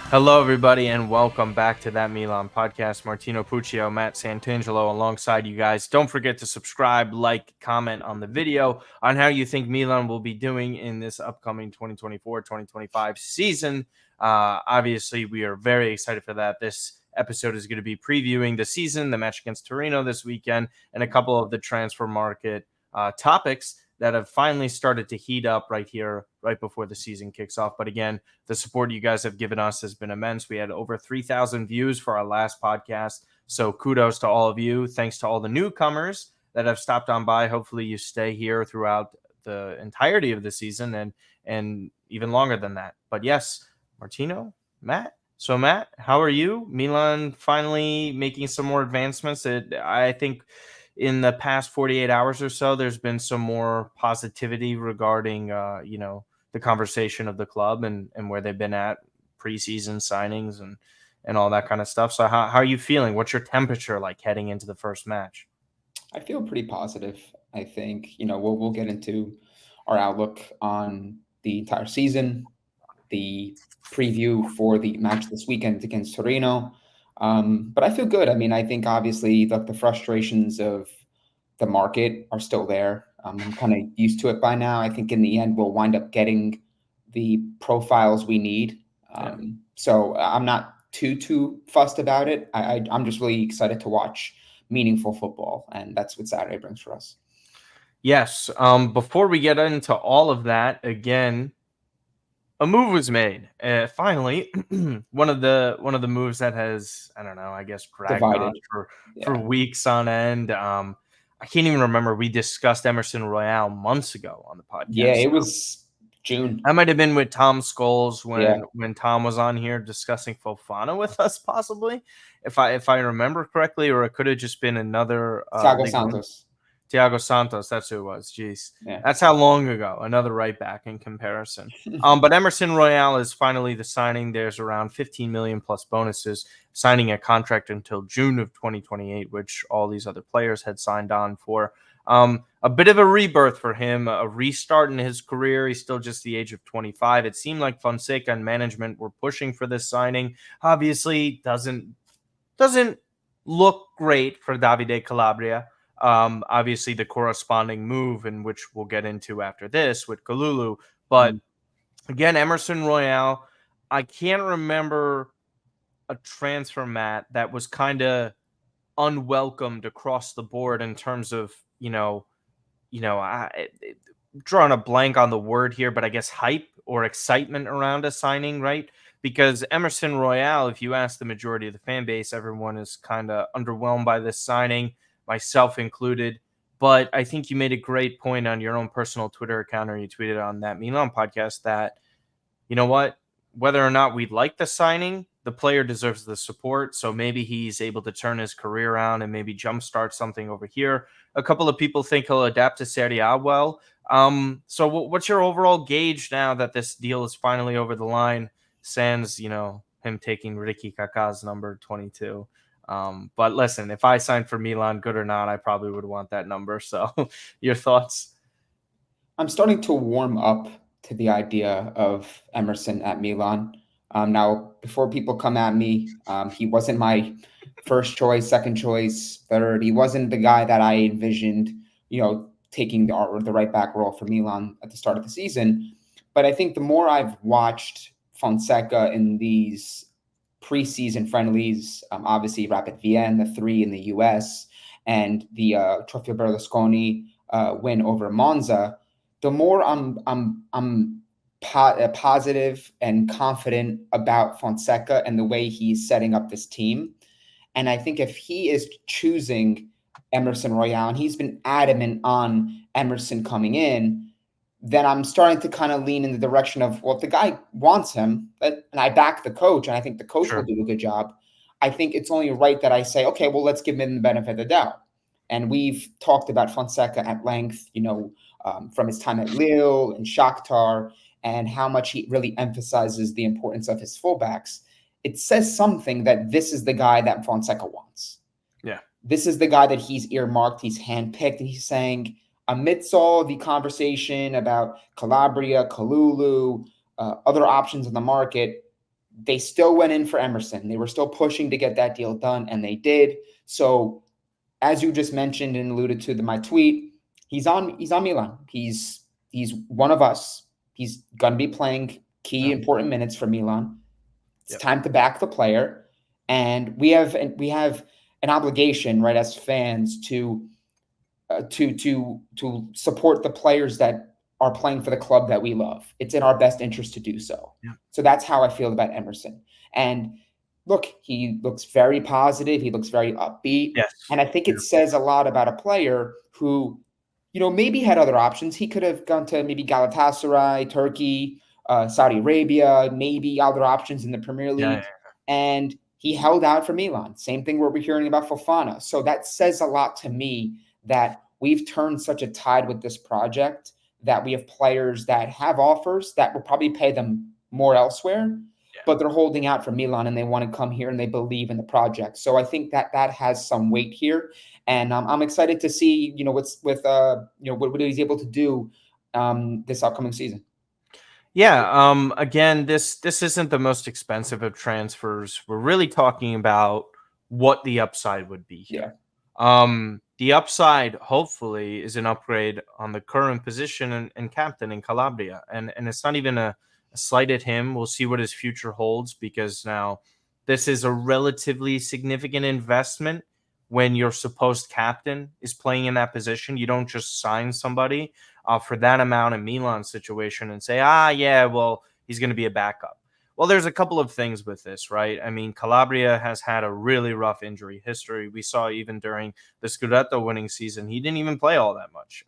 Hello, everybody, and welcome back to That Milan podcast. Martino Puccio, Matt Santangelo alongside you guys. Don't forget to subscribe, like, comment on the video on how you think Milan will be doing in this upcoming 2024-2025 season. Obviously, we are very excited for that. This episode is going to be previewing the season, the match against Torino this weekend, and a couple of the transfer market topics that have finally started to heat up right here, right before the season kicks off. But again, the support you guys have given us has been immense. We had over 3,000 views for our last podcast. So kudos to all of you. Thanks to all the newcomers that have stopped on by. Hopefully you stay here throughout the entirety of the season and even longer than that. But yes, Martino, Matt. So Matt, how are you? Milan finally making some more advancements. I think in the past 48 hours or so, there's been some more positivity regarding, the conversation of the club and where they've been at preseason signings and all that kind of stuff. So how are you feeling? What's your temperature like heading into the first match? I feel pretty positive. I think we'll get into our outlook on the entire season, the preview for the match this weekend against Torino. But I feel good. I mean, I think obviously the frustrations of the market are still there. I'm kind of used to it by now. I think in the end we'll wind up getting the profiles we need. So I'm not too fussed about it. I'm just really excited to watch meaningful football, and that's what Saturday brings for us. Yes. Before we get into all of that, again, a move was made. Finally, one of the moves that has, I don't know, I guess dragged on Divided. for Yeah. weeks on end. I can't even remember. We discussed Emerson Royale months ago on the Yeah, podcast. it was June. I might have been with Tom Scholes Yeah. when Tom was on here discussing Fofana with us, possibly, if I remember correctly, or it could have just been another Thiago League One. Santos. Thiago Santos, that's who it was. Jeez, Yeah. that's how long ago. Another right back in comparison. But Emerson Royale is finally the signing. There's around 15 million plus bonuses, signing a contract until June of 2028, which all these other players had signed on for. A bit of a rebirth for him, a restart in his career. He's still just the age of 25. It seemed like Fonseca and management were pushing for this signing. Obviously, doesn't look great for Davide Calabria. Obviously, the corresponding move, in which we'll get into after this with Kalulu. But again, Emerson Royale, I can't remember a transfer, Matt, that was kind of unwelcomed across the board in terms of, drawing a blank on the word here, but I guess hype or excitement around a signing, right? Because Emerson Royale, if you ask the majority of the fan base, everyone is kind of underwhelmed by this signing, myself included. But I think you made a great point on your own personal Twitter account, or you tweeted on that Milan podcast that, you know what, whether or not we like the signing, the player deserves the support. So maybe he's able to turn his career around and maybe jumpstart something over here. A couple of people think he'll adapt to Serie A well. So what's your overall gauge now that this deal is finally over the line? Sans, him taking Ricky Kaká's number 22. But listen, if I signed for Milan, good or not, I probably would want that number. So your thoughts? I'm starting to warm up to the idea of Emerson at Milan. Now, before people come at me, he wasn't my first choice, second choice, third. He wasn't the guy that I envisioned, taking the right back role for Milan at the start of the season. But I think the more I've watched Fonseca in these preseason friendlies, obviously Rapid Vienna, the 3 in the US, and the Trofeo Berlusconi win over Monza, the more I'm positive and confident about Fonseca and the way he's setting up this team. And I think if he is choosing Emerson Royale, and he's been adamant on Emerson coming in, then I'm starting to kind of lean in the direction of, well, if the guy wants him, and I back the coach, and I think the coach will do a good job, I think it's only right that I say, okay, well, let's give him the benefit of the doubt. And we've talked about Fonseca at length, from his time at Lille and Shakhtar, and how much he really emphasizes the importance of his fullbacks. It says something that this is the guy that Fonseca wants. Yeah. This is the guy that he's earmarked, he's handpicked, and he's saying, amidst all the conversation about Calabria, Kalulu, other options in the market, they still went in for Emerson. They were still pushing to get that deal done, and they did. So, as you just mentioned and alluded to my tweet, he's on Milan. He's one of us. He's going to be playing key important minutes for Milan. It's time to back the player, and we have an obligation, right, as fans to support the players that are playing for the club that we love. It's in our best interest to do so. Yeah. So that's how I feel about Emerson. And look, he looks very positive. He looks very upbeat. Yes. And I think it says a lot about a player who, maybe had other options. He could have gone to maybe Galatasaray, Turkey, Saudi Arabia, maybe other options in the Premier League. And he held out for Milan. Same thing what we're hearing about Fofana. So that says a lot to me that we've turned such a tide with this project that we have players that have offers that will probably pay them more elsewhere, but they're holding out for Milan and they want to come here and they believe in the project. So I think that has some weight here, and I'm excited to see what's with what he's able to do this upcoming season. Yeah. Again, this isn't the most expensive of transfers. We're really talking about what the upside would be here. The upside, hopefully, is an upgrade on the current position and captain in Calabria. And it's not even a slight at him. We'll see what his future holds, because now this is a relatively significant investment when your supposed captain is playing in that position. You don't just sign somebody for that amount in Milan's situation and say, yeah, well, he's going to be a backup. Well, there's a couple of things with this, right? I mean, Calabria has had a really rough injury history. We saw even during the Scudetto winning season, he didn't even play all that much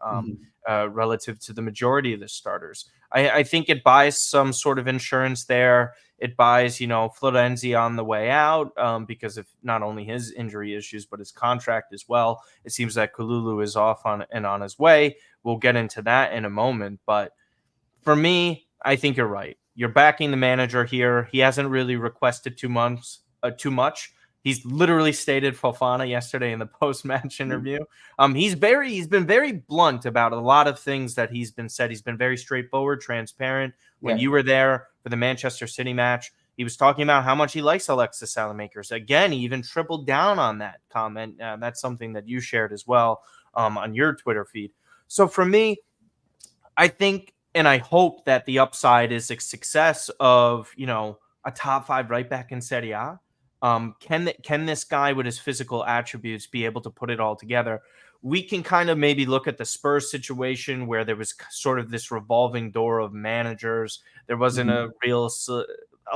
relative to the majority of the starters. I think it buys some sort of insurance there. It buys, Florenzi on the way out because of not only his injury issues, but his contract as well. It seems that Kalulu is off on his way. We'll get into that in a moment. But for me, I think you're right. You're backing the manager here. He hasn't really requested too much. He's literally stated Fofana yesterday in the post-match interview. He's been very blunt about a lot of things that he's been said. He's been very straightforward, transparent. When you were there for the Manchester City match, he was talking about how much he likes Alexis Salamakers. Again, he even tripled down on that comment. That's something that you shared as well on your Twitter feed. So for me, I think and I hope that the upside is a success of, a top 5 right back in Serie A. Can this guy with his physical attributes be able to put it all together? We can kind of maybe look at the Spurs situation where there was sort of this revolving door of managers. There wasn't a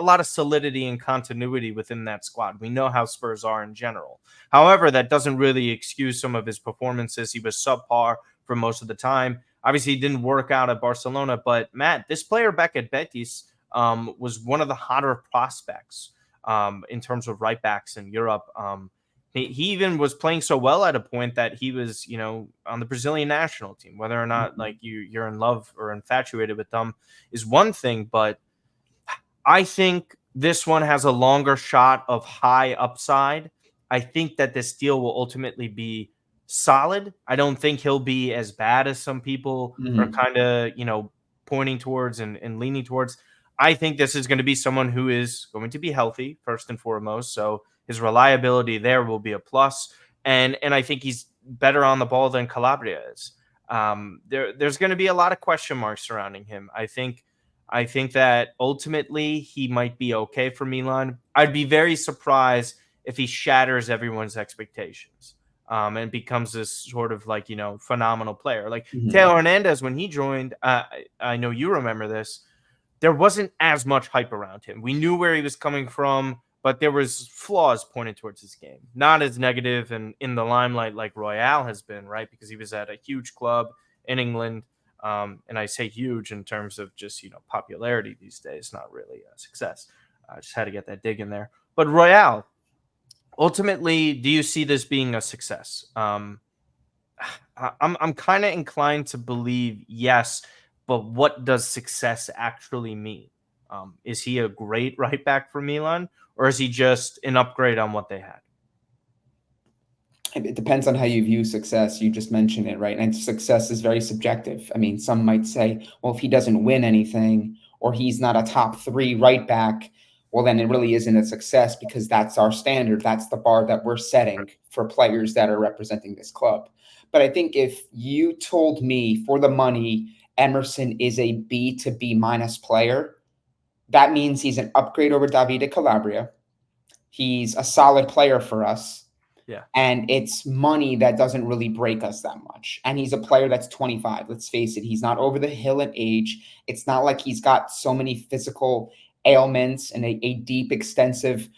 lot of solidity and continuity within that squad. We know how Spurs are in general. However, that doesn't really excuse some of his performances. He was subpar for most of the time. Obviously, he didn't work out at Barcelona, but Matt, this player back at Betis was one of the hotter prospects in terms of right backs in Europe. He even was playing so well at a point that he was, on the Brazilian national team. Whether or not like you're in love or infatuated with them is one thing, but I think this one has a longer shot of high upside. I think that this deal will ultimately be solid. I don't think he'll be as bad as some people are kind of, pointing towards and leaning towards. I think this is going to be someone who is going to be healthy first and foremost. So his reliability there will be a plus. And I think he's better on the ball than Calabria is. There's going to be a lot of question marks surrounding him. I think that ultimately he might be okay for Milan. I'd be very surprised if he shatters everyone's expectations. And becomes this sort of like, phenomenal player. Like Teo Hernandez, when he joined, I know you remember this, there wasn't as much hype around him. We knew where he was coming from, but there was flaws pointed towards his game. Not as negative and in the limelight like Royale has been, right? Because he was at a huge club in England. And I say huge in terms of just, popularity these days, not really a success. I just had to get that dig in there. But Royale, ultimately, do you see this being a success? I'm kind of inclined to believe yes, but what does success actually mean? Is he a great right back for Milan, or is he just an upgrade on what they had? It depends on how you view success. You just mentioned it, right? And success is very subjective. I mean, some might say, well, if he doesn't win anything or he's not a top 3 right back, well, then it really isn't a success because that's our standard. That's the bar that we're setting for players that are representing this club. But I think if you told me for the money, Emerson is a B to B minus player, that means he's an upgrade over Davide Calabria. He's a solid player for us. Yeah. And it's money that doesn't really break us that much. And he's a player that's 25. Let's face it, he's not over the hill in age. It's not like he's got so many physical ailments and a deep, extensive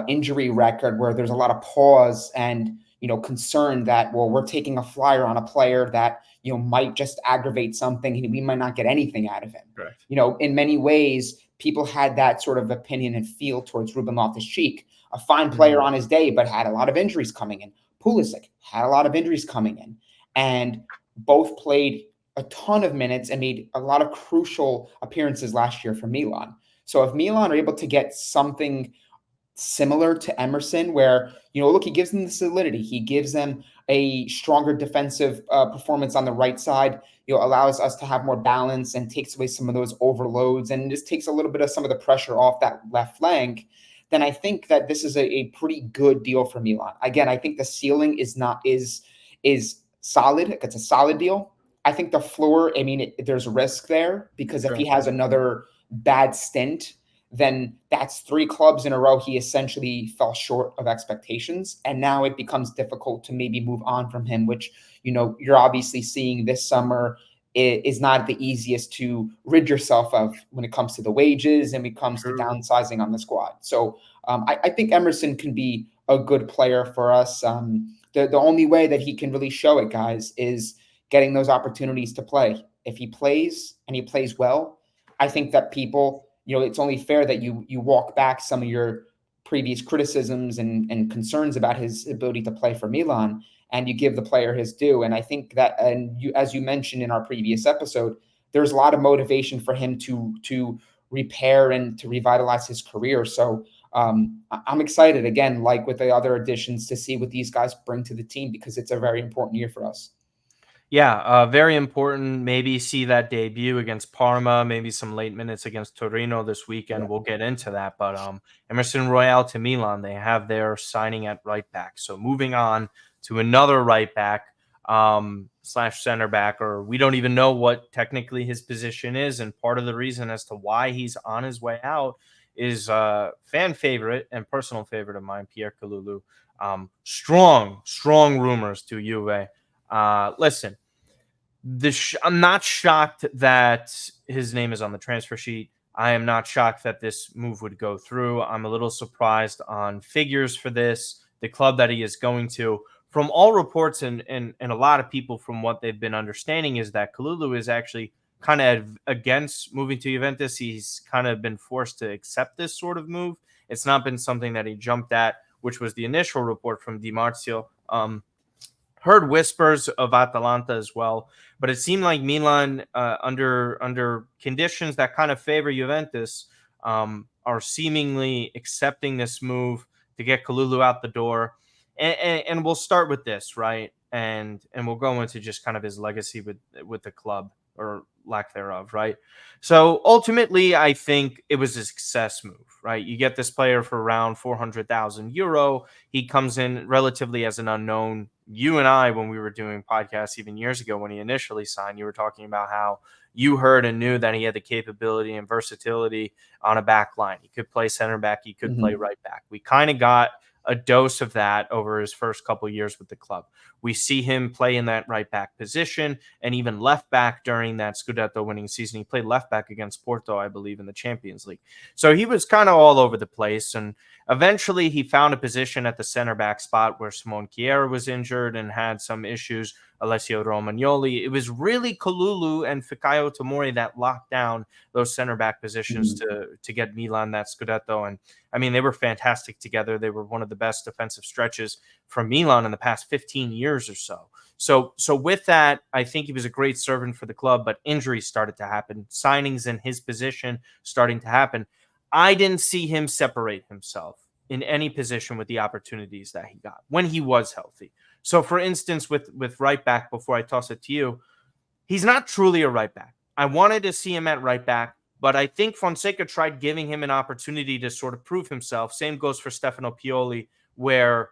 injury record where there's a lot of pause and concern that, well, we're taking a flyer on a player that might just aggravate something and we might not get anything out of him. Correct. In many ways, people had that sort of opinion and feel towards Ruben Loftus-Cheek. A fine player on his day, but had a lot of injuries coming in. Pulisic had a lot of injuries coming in. And both played a ton of minutes and made a lot of crucial appearances last year for Milan. So if Milan are able to get something similar to Emerson, where, look, he gives them the solidity. He gives them a stronger defensive performance on the right side, allows us to have more balance and takes away some of those overloads and just takes a little bit of some of the pressure off that left flank, then I think that this is a pretty good deal for Milan. Again, I think the ceiling is solid. It's a solid deal. I think the floor, there's risk there because if he has another bad stint, then that's 3 clubs in a row he essentially fell short of expectations. And now it becomes difficult to maybe move on from him, which, you're obviously seeing this summer is not the easiest to rid yourself of when it comes to the wages and when it comes to downsizing on the squad. So I think Emerson can be a good player for us. The only way that he can really show it, guys, is getting those opportunities to play. If he plays and he plays well, I think that people, it's only fair that you walk back some of your previous criticisms and concerns about his ability to play for Milan, and you give the player his due. And I think that, as you mentioned in our previous episode, there's a lot of motivation for him to repair and to revitalize his career. So I'm excited, again, like with the other additions, to see what these guys bring to the team because it's a very important year for us. Yeah, very important. Maybe see that debut against Parma, maybe some late minutes against Torino this weekend. We'll get into that. But Emerson Royale to Milan, they have their signing at right back. So moving on to another right back / center back, or we don't even know what technically his position is. And part of the reason as to why he's on his way out is fan favorite and personal favorite of mine, Pierre Kalulu. Strong rumors to Juve. Listen, I'm not shocked that his name is on the transfer sheet. I am not shocked that this move would go through. I'm a little surprised on figures for this, the club that he is going to. From all reports and a lot of people from what they've been understanding is that Kalulu is actually kind of against moving to Juventus. He's kind of been forced to accept this sort of move. It's not been something that he jumped at, which was the initial report from Di Marzio. Heard whispers of Atalanta as well, but it seemed like Milan, under conditions that kind of favor Juventus, are seemingly accepting this move to get Kalulu out the door. And we'll start with this, right? And we'll go into just kind of his legacy with the club, or lack thereof, right? So ultimately, I think it was a success move, right? You get this player for around 400,000 euro. He comes in relatively as an unknown. You and I, when we were doing podcasts even years ago, when he initially signed, you were talking about how you heard and knew that he had the capability and versatility on a back line. He could play center back. He could play right back. We kind of got a dose of that over his first couple of years with the club. We see him play in that right back position and even left back during that Scudetto winning season. He played left back against Porto, I believe, in the Champions League. So he was kind of all over the place. And eventually he found a position at the center back spot where Simone Chiera was injured and had some issues. Alessio Romagnoli. It was really Kalulu and Fikayo Tomori that locked down those center back positions to get Milan that Scudetto. And I mean, they were fantastic together. They were one of the best defensive stretches from Milan in the past 15 years or so. So with that, I think he was a great servant for the club, but injuries started to happen. Signings in his position starting to happen. I didn't see him separate himself in any position with the opportunities that he got when he was healthy. So, for instance, with right back, before I toss it to you, he's not truly a right back. I wanted to see him at right back. But I think Fonseca tried giving him an opportunity to sort of prove himself. Same goes for Stefano Pioli, where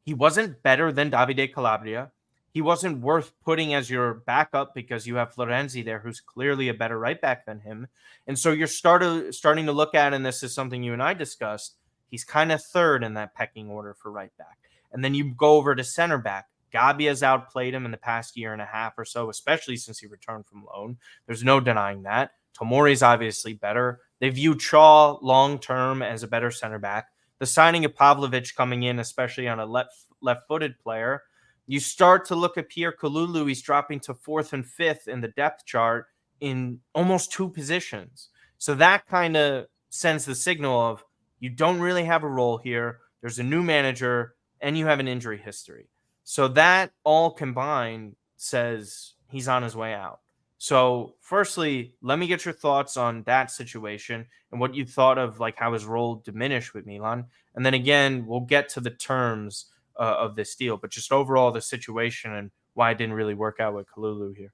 he wasn't better than Davide Calabria. He wasn't worth putting as your backup because you have Florenzi there, who's clearly a better right back than him. And so you're starting to look at, and this is something you and I discussed, he's kind of third in that pecking order for right back. And then you go over to center back. Gabi has outplayed him in the past year and a half or so, especially since he returned from loan. There's no denying that. Tomori's obviously better. They view Chaw long term as a better center back. The signing of Pavlovic coming in, especially on a left-footed player, you start to look at Pierre Kalulu. He's dropping to 4th and 5th in the depth chart in almost 2 positions. So that kind of sends the signal of you don't really have a role here. There's a new manager, and you have an injury history. So that all combined says he's on his way out. So firstly, let me get your thoughts on that situation and what you thought of like how his role diminished with Milan. And then again, we'll get to the terms of this deal, but just overall the situation and why it didn't really work out with Kalulu here.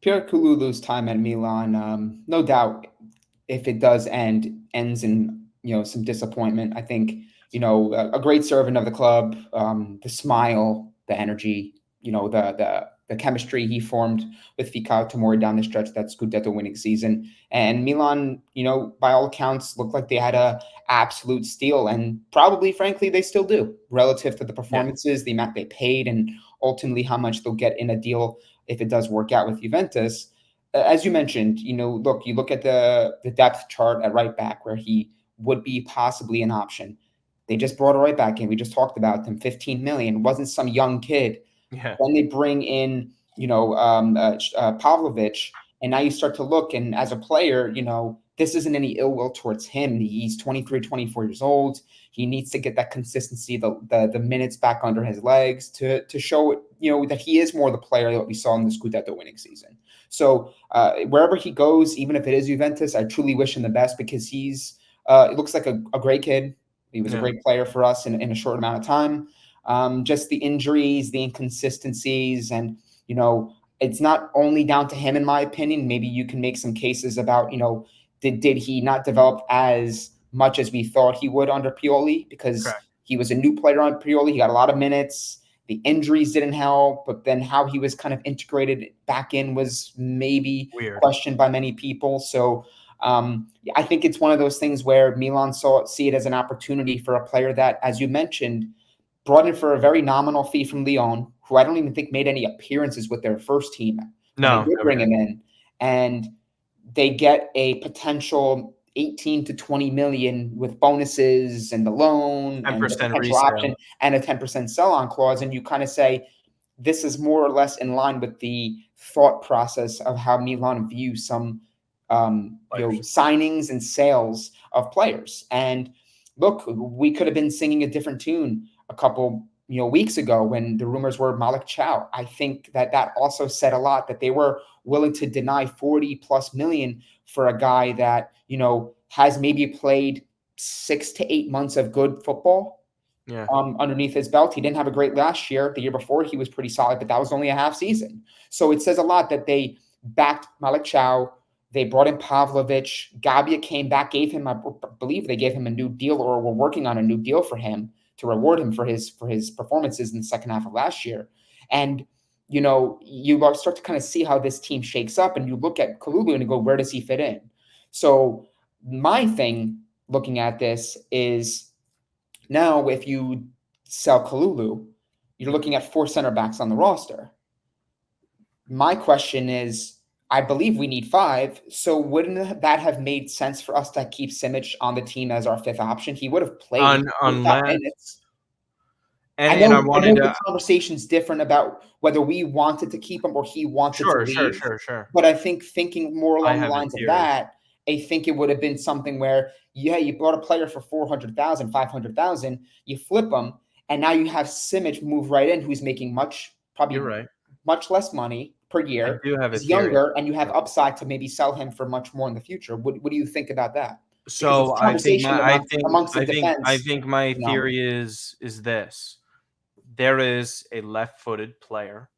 Pierre Kalulu's time at Milan, no doubt, if it does ends in some disappointment. I think a great servant of the club, the smile, the energy, the chemistry he formed with Fikao Tomori down the stretch, that Scudetto winning season. And Milan, by all accounts, looked like they had a absolute steal, and probably, frankly, they still do relative to the performances, the amount they paid, and ultimately how much they'll get in a deal if it does work out with Juventus. As you mentioned, you look at the depth chart at right back where he would be possibly an option. They just brought a right back in. We just talked about them, 15 million. It wasn't some young kid. Yeah. Then they bring in, Pavlovic, and now you start to look, and as a player, this isn't any ill will towards him. He's 23, 24 years old. He needs to get that consistency, the minutes back under his legs to show, that he is more the player that we saw in the Scudetto winning season. So wherever he goes, even if it is Juventus, I truly wish him the best because it looks like a great kid. He was a great player for us in a short amount of time. Just the injuries, the inconsistencies, and, it's not only down to him, in my opinion. Maybe you can make some cases about, did he not develop as much as we thought he would under Pioli? Because he was a new player on Pioli. He got a lot of minutes. The injuries didn't help, but then how he was kind of integrated back in was maybe questioned by many people. So I think it's one of those things where Milan see it as an opportunity for a player that, as you mentioned, brought in for a very nominal fee from Lyon, who I don't even think made any appearances with their first team. No, they did bring him in, and they get a potential 18 to 20 million with bonuses and the loan and the potential resale option and a 10% sell-on clause. And you kind of say, this is more or less in line with the thought process of how Milan views some signings and sales of players. And look, we could have been singing a different tune a couple weeks ago when the rumors were Malik Chow. I think that also said a lot, that they were willing to deny 40 plus million for a guy that has maybe played 6 to 8 months of good football underneath his belt. He didn't have a great last year. The year before he was pretty solid, but that was only a half season. So it says a lot that they backed Malik Chow. They brought in Pavlovic. Gabi came back, I believe they gave him a new deal, or were working on a new deal for him to reward him for his performances in the second half of last year. And, you start to kind of see how this team shakes up, and you look at Kalulu and you go, where does he fit in? So my thing looking at this is, now if you sell Kalulu, you're looking at 4 center backs on the roster. My question is, I believe we need 5. So wouldn't that have made sense for us to keep Simic on the team as our 5th option? He would have played minutes. I know the conversation's different about whether we wanted to keep him or he wanted to leave. Sure. But I think thinking more along the lines of that, I think it would have been something where, you bought a player for 400,000, 500,000, you flip him, and now you have Simic move right in, who's making much less money per year. He's younger, and you have upside to maybe sell him for much more in the future. What do you think about that? So I think my theory is this: there is a left-footed player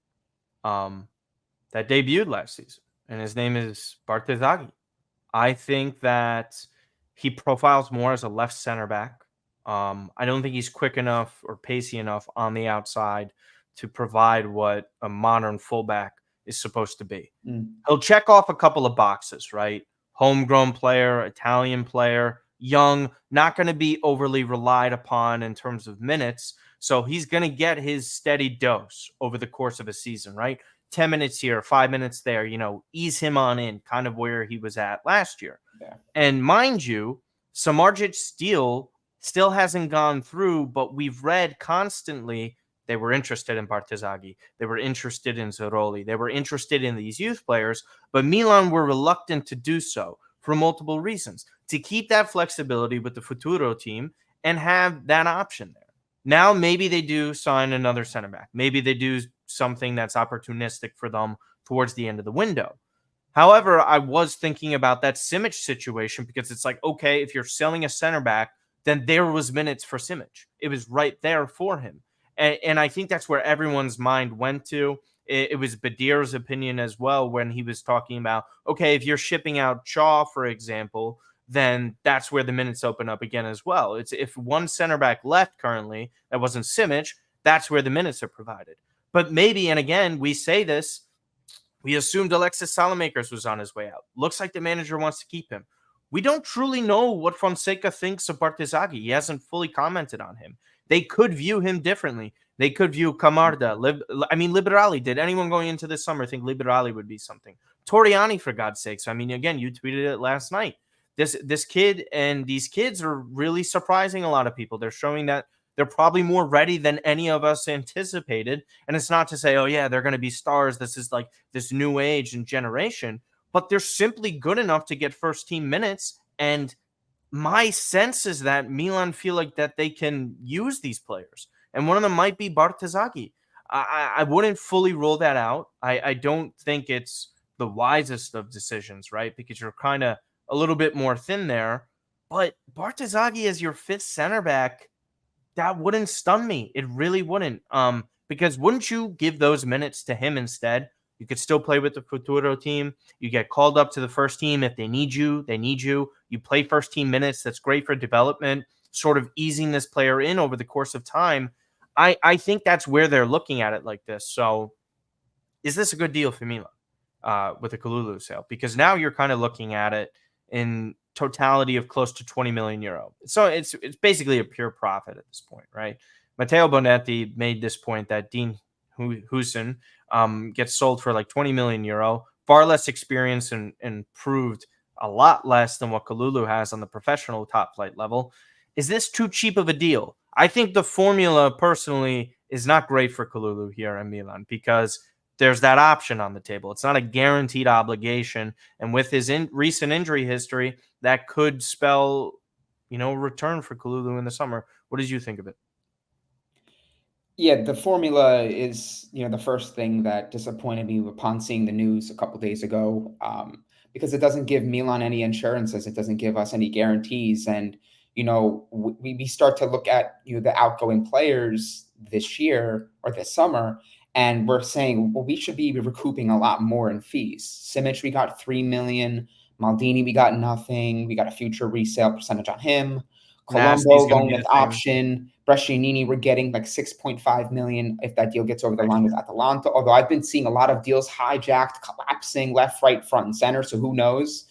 that debuted last season, and his name is Bartezaghi. I think that he profiles more as a left center back. I don't think he's quick enough or pacey enough on the outside to provide what a modern fullback is supposed to be. Mm. He'll check off a couple of boxes, right? Homegrown player, Italian player, young, not going to be overly relied upon in terms of minutes. So he's going to get his steady dose over the course of a season, right? 10 minutes here, 5 minutes there, ease him on in, kind of where he was at last year. Yeah. And mind you, Samardzic's deal still hasn't gone through, but we've read constantly they were interested in Bartezaghi. They were interested in Zeroli. They were interested in these youth players, but Milan were reluctant to do so for multiple reasons, to keep that flexibility with the Futuro team and have that option there. Now, maybe they do sign another center back. Maybe they do something that's opportunistic for them towards the end of the window. However, I was thinking about that Simic situation because it's like, okay, if you're selling a center back, then there was minutes for Simic. It was right there for him. And I think that's where everyone's mind went to. It was Badir's opinion as well when he was talking about, okay, if you're shipping out Shaw, for example, then that's where the minutes open up again as well. It's if one center back left currently that wasn't Simic, that's where the minutes are provided. But maybe, and again, we say this, we assumed Alexis Salamakers was on his way out. Looks like the manager wants to keep him. We don't truly know what Fonseca thinks of Bartezaghi. He hasn't fully commented on him. They could view him differently. They could view Camarda. Liberali. Did anyone going into this summer think Liberali would be something? Torriani, for God's sakes. I mean, again, you tweeted it last night. This kid and these kids are really surprising a lot of people. They're showing that they're probably more ready than any of us anticipated. And it's not to say, oh, yeah, they're going to be stars. This is like this new age and generation. But they're simply good enough to get first team minutes. And my sense is that Milan feel like that they can use these players. And one of them might be Bartezaghi. I wouldn't fully rule that out. I don't think it's the wisest of decisions, right? Because you're kind of a little bit more thin there. But Bartezaghi as your fifth center back, that wouldn't stun me. It really wouldn't. Because wouldn't you give those minutes to him instead? You could still play with the Futuro team. You get called up to the first team. If they need you, they need you. You play first team minutes. That's great for development, sort of easing this player in over the course of time. I think that's where they're looking at it like this. So is this a good deal for Milan with the Kalulu sale? Because now you're kind of looking at it in totality of close to 20 million euro. So it's basically a pure profit at this point, right? Matteo Bonetti made this point that Dean Husin gets sold for like 20 million euro, far less experience and proved a lot less than what Kalulu has on the professional top flight level. Is this too cheap of a deal? I think the formula personally is not great for Kalulu here in Milan because there's that option on the table. It's not a guaranteed obligation. And with his recent injury history, that could spell, return for Kalulu in the summer. What did you think of it? Yeah, the formula is, the first thing that disappointed me upon seeing the news a couple days ago, because it doesn't give Milan any insurances. It doesn't give us any guarantees. And, we start to look at, the outgoing players this year or this summer, and we're saying, well, we should be recouping a lot more in fees. Simic, we got 3 million. Maldini, we got nothing. We got a future resale percentage on him. Colombo, loan with option. Brescianini, we're getting like 6.5 million if that deal gets over the line with Atalanta. Although I've been seeing a lot of deals hijacked, collapsing left, right, front, and center. So who knows?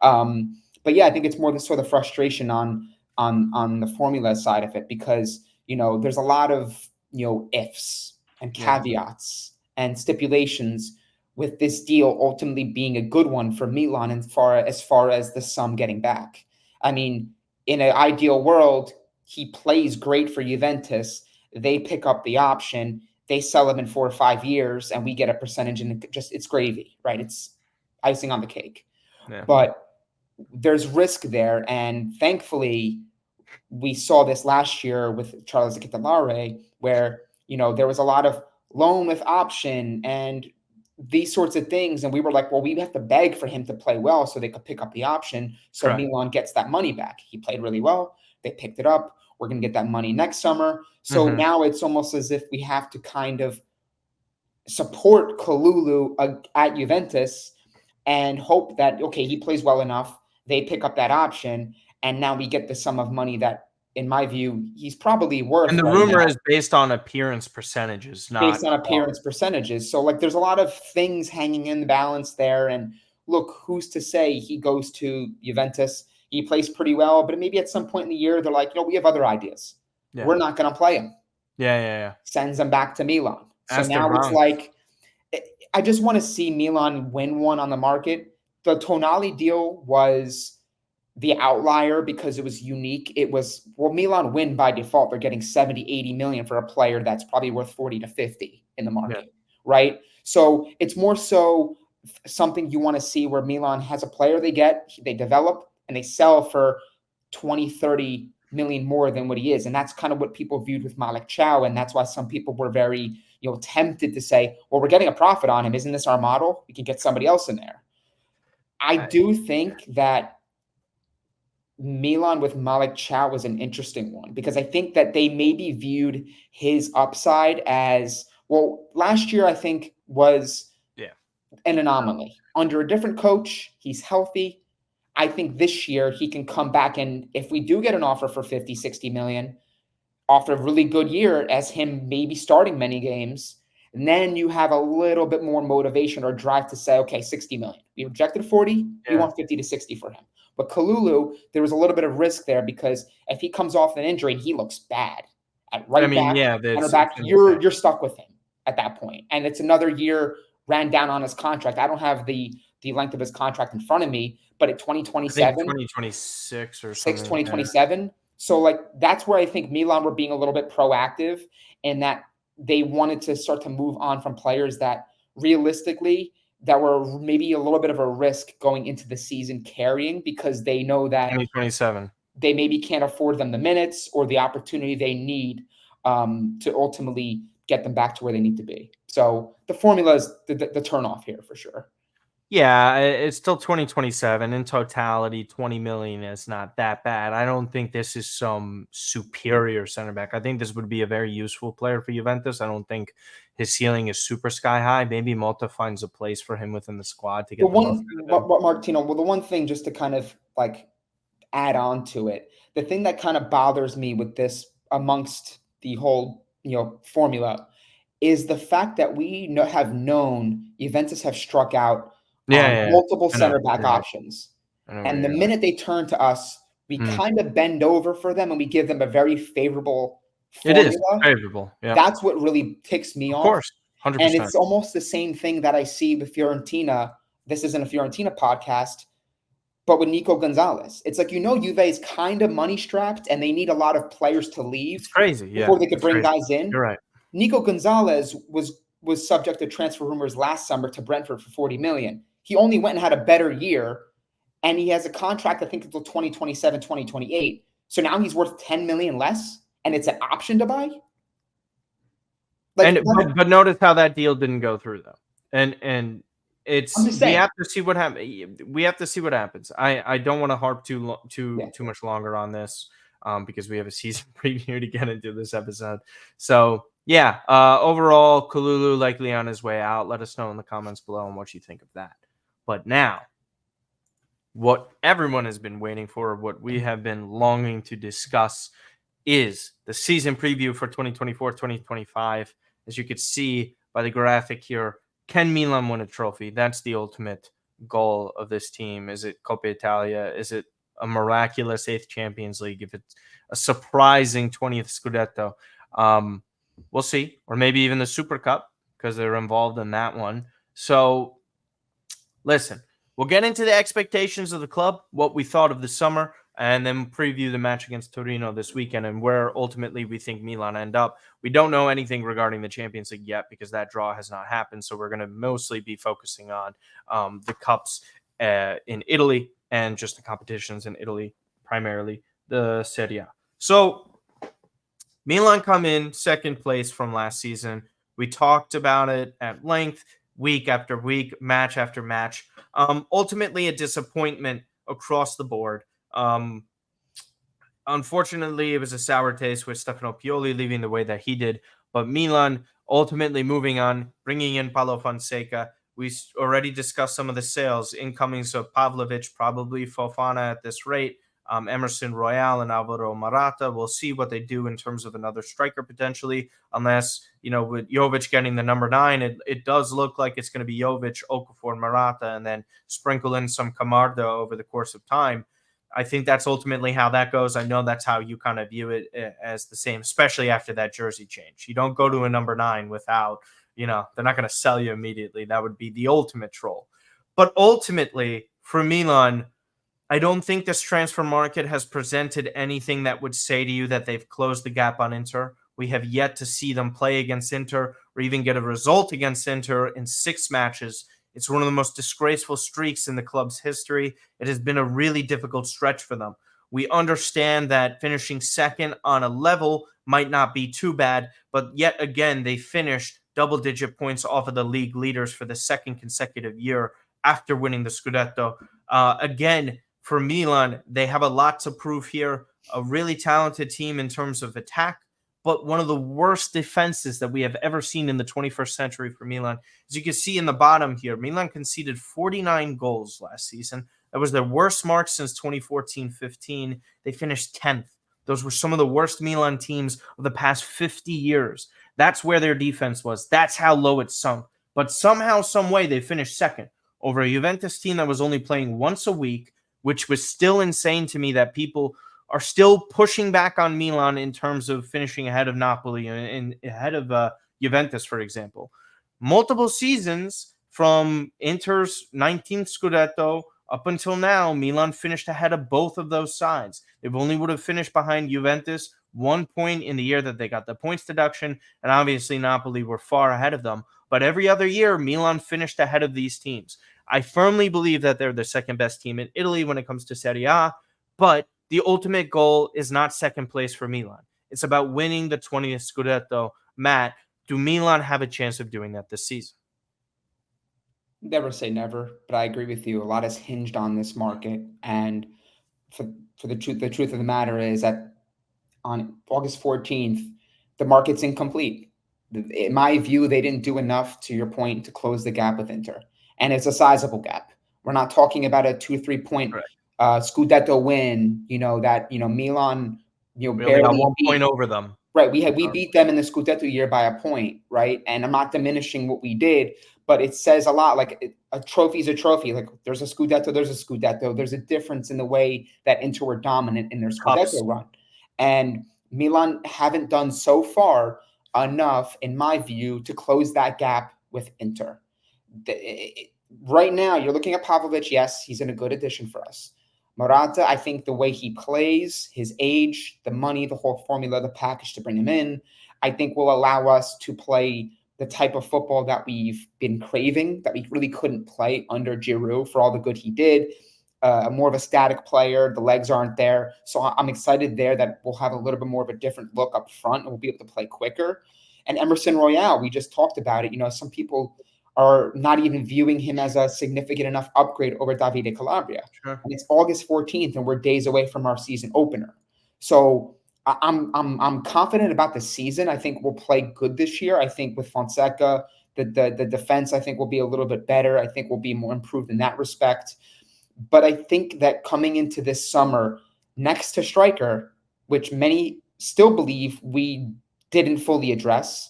But yeah, I think it's more the sort of frustration on the formula side of it because there's a lot of ifs and caveats and stipulations with this deal ultimately being a good one for Milan as far as the sum getting back. I mean, in an ideal world, he plays great for Juventus. They pick up the option. They sell him in 4 or 5 years, and we get a percentage, and it's gravy, right? It's icing on the cake. Yeah. But there's risk there, and thankfully, we saw this last year with Charles Kittelare, where there was a lot of loan with option and these sorts of things. And we were like, well, we have to beg for him to play well so they could pick up the option. So Correct. Milan gets that money back. He played really well. They picked it up. We're going to get that money next summer. So now it's almost as if we have to kind of support Kalulu at Juventus and hope that, okay, he plays well enough, they pick up that option, and now we get the sum of money that, in my view, he's probably worth And the right rumor now is based on appearance percentages, based not on quality. appearance percentages. So, like, there's a lot of things hanging in the balance there. And look, who's to say he goes to Juventus? He plays pretty well, but maybe at some point in the year, they're like, we have other ideas. Yeah. We're not going to play him. Yeah. Sends him back to Milan. So Ask the now it's Browns. like, I just want to see Milan win one on the market. The Tonali deal was the outlier because it was unique. It was, well, Milan win by default. They're getting 70, 80 million for a player that's probably worth 40 to 50 in the market, right? So it's more so something you want to see where Milan has a player they develop, and they sell for 20, 30 million more than what he is. And that's kind of what people viewed with Malik Chow. And that's why some people were very, tempted to say, well, we're getting a profit on him. Isn't this our model? We can get somebody else in there. I do think that Milan with Malik Chow was an interesting one because I think that they maybe viewed his upside as, well, last year I think was an anomaly. Under a different coach, he's healthy. I think this year he can come back, and if we do get an offer for 50, 60 million, after a really good year as him maybe starting many games, and then you have a little bit more motivation or drive to say, okay, 60 million. We rejected 40, we want 50 to 60 for him. But Kalulu, there was a little bit of risk there because if he comes off an injury and he looks bad at center back, you're stuck with him at that point. And it's another year ran down on his contract. I don't have the length of his contract in front of me, but at 2027, 2026 or something. 2027. So, like, that's where I think Milan were being a little bit proactive in that they wanted to start to move on from players that realistically that were maybe a little bit of a risk going into the season carrying, because they know that 2027 they maybe can't afford them the minutes or the opportunity they need to ultimately get them back to where they need to be. So the formula is the turnoff here for sure. Yeah, it's still 2027 in totality. 20 million is not that bad. I don't think this is some superior center back. I think this would be a very useful player for Juventus. I don't think his ceiling is super sky high. Maybe Malta finds a place for him within the squad to get Martino. Well, the one thing just to kind of like add on to it, the thing that kind of bothers me with this amongst the whole formula is the fact that we have known Juventus have struck out multiple center back options. And the minute they turn to us, we kind of bend over for them and we give them a very favorable formula. It is favorable. Yeah. That's what really ticks me off. Of course, 100%. And it's almost the same thing that I see with Fiorentina. This isn't a Fiorentina podcast, but with Nico Gonzalez. It's like, Juve is kind of money strapped and they need a lot of players to leave before they could bring guys in. You're right. Nico Gonzalez was subject to transfer rumors last summer to Brentford for 40 million. He only went and had a better year, and he has a contract, I think, until 2027, 2028. So now he's worth 10 million less, and it's an option to buy. But notice how that deal didn't go through, though. And it's we have to see what happens. We have to see what happens. I don't want to harp too much longer on this because we have a season preview to get into this episode. So yeah, overall, Kalulu likely on his way out. Let us know in the comments below on what you think of that. But now, what everyone has been waiting for, what we have been longing to discuss, is the season preview for 2024-2025. As you could see by the graphic here, can Milan win a trophy? That's the ultimate goal of this team. Is it Coppa Italia? Is it a miraculous 8th Champions League? If it's a surprising 20th Scudetto, we'll see. Or maybe even the Super Cup, because they're involved in that one. So, listen, we'll get into the expectations of the club, what we thought of the summer, and then preview the match against Torino this weekend and where ultimately we think Milan end up. We don't know anything regarding the Champions League yet because that draw has not happened. So we're going to mostly be focusing on the cups in Italy and just the competitions in Italy, primarily the Serie A. So Milan come in second place from last season. We talked about it at length, week after week, match after match. Ultimately, a disappointment across the board. Unfortunately, it was a sour taste with Stefano Pioli leaving the way that he did. But Milan ultimately moving on, bringing in Paulo Fonseca, already discussed some of the sales incomings of Pavlovic, probably Fofana at this rate. Emerson Royale and Alvaro Morata. We'll see what they do in terms of another striker potentially, unless, with Jovic getting the number 9, it does look like it's going to be Jovic, Okafor, Morata, and then sprinkle in some Camarda over the course of time. I think that's ultimately how that goes. I know that's how you kind of view it as the same, especially after that jersey change. You don't go to a number 9 without, they're not going to sell you immediately. That would be the ultimate troll. But ultimately, for Milan, I don't think this transfer market has presented anything that would say to you that they've closed the gap on Inter. We have yet to see them play against Inter or even get a result against Inter in 6 matches. It's one of the most disgraceful streaks in the club's history. It has been a really difficult stretch for them. We understand that finishing second on a level might not be too bad, but yet again, they finished double-digit points off of the league leaders for the second consecutive year after winning the Scudetto. Again, for Milan, they have a lot to prove here. A really talented team in terms of attack, but one of the worst defenses that we have ever seen in the 21st century for Milan. As you can see in the bottom here, Milan conceded 49 goals last season. That was their worst mark since 2014-15. They finished 10th. Those were some of the worst Milan teams of the past 50 years. That's where their defense was. That's how low it sunk. But somehow, some way, they finished second over a Juventus team that was only playing once a week, which was still insane to me that people are still pushing back on Milan in terms of finishing ahead of Napoli and ahead of Juventus, for example. Multiple seasons from Inter's 19th Scudetto up until now, Milan finished ahead of both of those sides. They only would have finished behind Juventus 1 point in the year that they got the points deduction, and obviously Napoli were far ahead of them. But every other year, Milan finished ahead of these teams. I firmly believe that they're the second best team in Italy when it comes to Serie A, but the ultimate goal is not second place for Milan. It's about winning the 20th Scudetto. Matt, do Milan have a chance of doing that this season? Never say never, but I agree with you. A lot is hinged on this market, and for the truth of the matter is that on August 14th, the market's incomplete. In my view, they didn't do enough, to your point, to close the gap with Inter. And it's a sizable gap. We're not talking about a 2-3 point Scudetto win, Milan, We only got barely 1 beat. point over them. Right. We beat them in the Scudetto year by a point, right? And I'm not diminishing what we did, but it says a lot. Like, a trophy is a trophy. Like, there's a Scudetto, there's a Scudetto. There's a difference in the way that Inter were dominant in their Scudetto run. And Milan haven't done so far enough, in my view, to close that gap with Inter. Right now, you're looking at Pavlovic. Yes, he's in a good addition for us. Morata, I think the way he plays, his age, the money, the whole formula, the package to bring him in, I think will allow us to play the type of football that we've been craving, that we really couldn't play under Giroud for all the good he did. More of a static player. The legs aren't there. So I'm excited there that we'll have a little bit more of a different look up front and we'll be able to play quicker. And Emerson Royale, we just talked about it. Some people are not even viewing him as a significant enough upgrade over Davide Calabria. Sure. And it's August 14th, and we're days away from our season opener. So I'm confident about the season. I think we'll play good this year. I think with Fonseca, the defense, I think will be a little bit better. I think we'll be more improved in that respect. But I think that coming into this summer, next to striker, which many still believe we didn't fully address,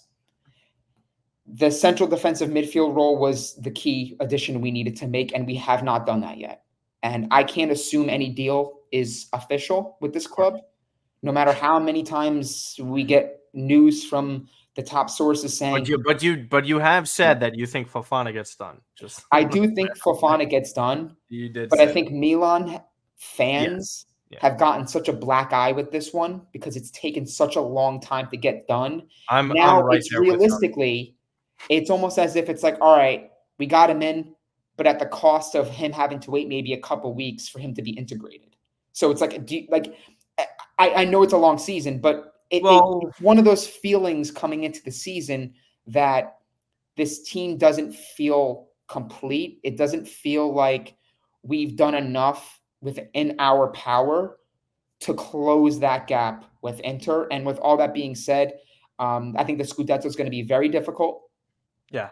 the central defensive midfield role was the key addition we needed to make, and we have not done that yet. And I can't assume any deal is official with this club, no matter how many times we get news from the top sources saying. But you have said that you think Fofana gets done. I do think Fofana gets done. You did, but I think Milan fans have gotten such a black eye with this one because it's taken such a long time to get done. I'm right it's there realistically. It's almost as if it's like, all right, we got him in, but at the cost of him having to wait maybe a couple weeks for him to be integrated. So it's like, I know it's a long season, but it's one of those feelings coming into the season that this team doesn't feel complete. It doesn't feel like we've done enough within our power to close that gap with Inter. And with all that being said, I think the Scudetto is going to be very difficult. Yeah.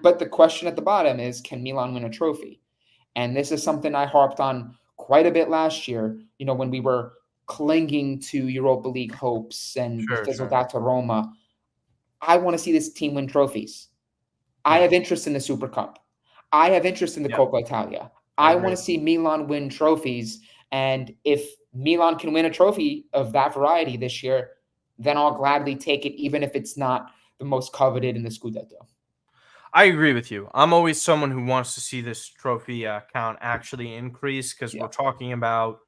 But the question at the bottom is, can Milan win a trophy? And this is something I harped on quite a bit last year, when we were clinging to Europa League hopes and Sure, fizzled sure. out to Roma. I want to see this team win trophies. I Yeah. have interest in the Super Cup. I have interest in the Yep. Coppa Italia. I I agree. want to see Milan win trophies. And if Milan can win a trophy of that variety this year, then I'll gladly take it, even if it's not the most coveted in the Scudetto. I agree with you. I'm always someone who wants to see this trophy count actually increase because Yeah. we're talking about,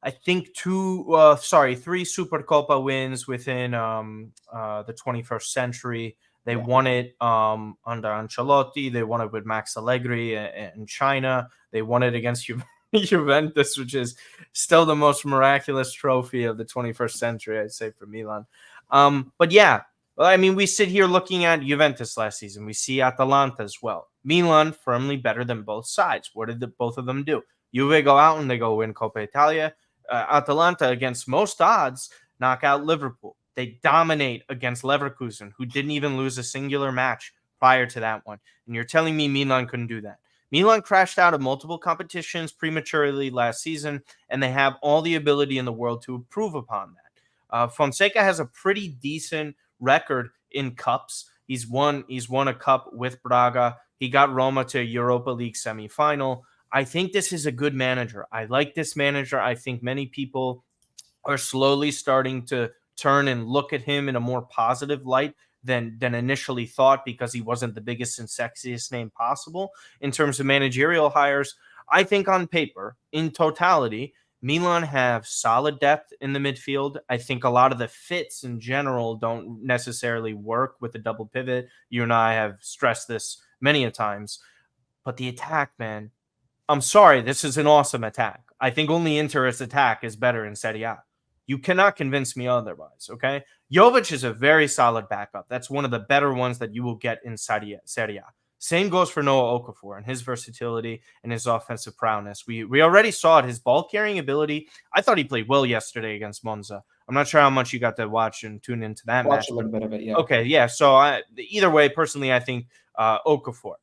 I think, three Supercoppa wins within the 21st century. They Yeah. won it under Ancelotti. They won it with Max Allegri in China. They won it against Juventus, which is still the most miraculous trophy of the 21st century, I'd say, for Milan. But yeah, well, I mean, we sit here looking at Juventus last season. We see Atalanta as well. Milan firmly better than both sides. What did both of them do? Juve go out and they go win Coppa Italia. Atalanta, against most odds, knock out Liverpool. They dominate against Leverkusen, who didn't even lose a singular match prior to that one. And you're telling me Milan couldn't do that? Milan crashed out of multiple competitions prematurely last season, and they have all the ability in the world to improve upon that. Fonseca has a pretty decent record in cups. He's won a cup with Braga. He got Roma to a Europa League semifinal. I think this is a good manager. I like this manager. I think many people are slowly starting to turn and look at him in a more positive light than initially thought, because he wasn't the biggest and sexiest name possible in terms of managerial hires. I think on paper, in totality, Milan have solid depth in the midfield. I think a lot of the fits in general don't necessarily work with the double pivot. You and I have stressed this many a times. But the attack, man, I'm sorry, this is an awesome attack. I think only Inter's attack is better in Serie A. You cannot convince me otherwise, okay? Jovic is a very solid backup. That's one of the better ones that you will get in Serie A. Same goes for Noah Okafor and his versatility and his offensive prowess. We already saw it, his ball carrying ability. I thought he played well yesterday against Monza. I'm not sure how much you got to watch and tune into that match. Watch a little bit of it, yeah. Okay, yeah. So either way, personally, I think Okafor,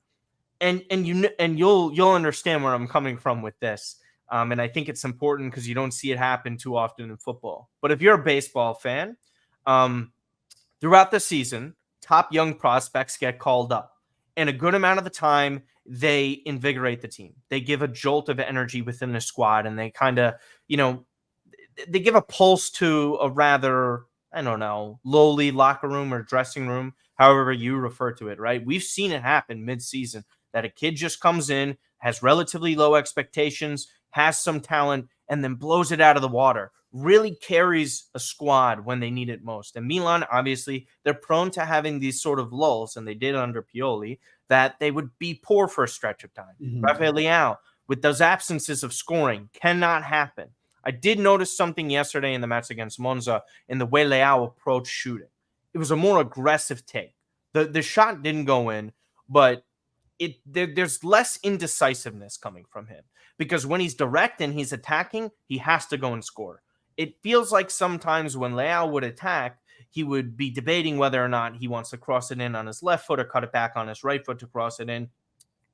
and you'll understand where I'm coming from with this. And I think it's important because you don't see it happen too often in football. But if you're a baseball fan, throughout the season, top young prospects get called up. And a good amount of the time, they invigorate the team. They give a jolt of energy within the squad, and they kind of, they give a pulse to a rather, I don't know, lowly locker room or dressing room, however you refer to it, right? We've seen it happen mid-season that a kid just comes in, has relatively low expectations, has some talent, and then blows it out of the water. Really carries a squad when they need it most. And Milan, obviously, they're prone to having these sort of lulls, and they did under Pioli, that they would be poor for a stretch of time. Mhm. Rafael Leao, with those absences of scoring, cannot happen. I did notice something yesterday in the match against Monza in the way Leao approached shooting. It was a more aggressive take. The shot didn't go in, but there's less indecisiveness coming from him, because when he's direct and he's attacking, he has to go and score. It feels like sometimes when Leao would attack, he would be debating whether or not he wants to cross it in on his left foot or cut it back on his right foot to cross it in,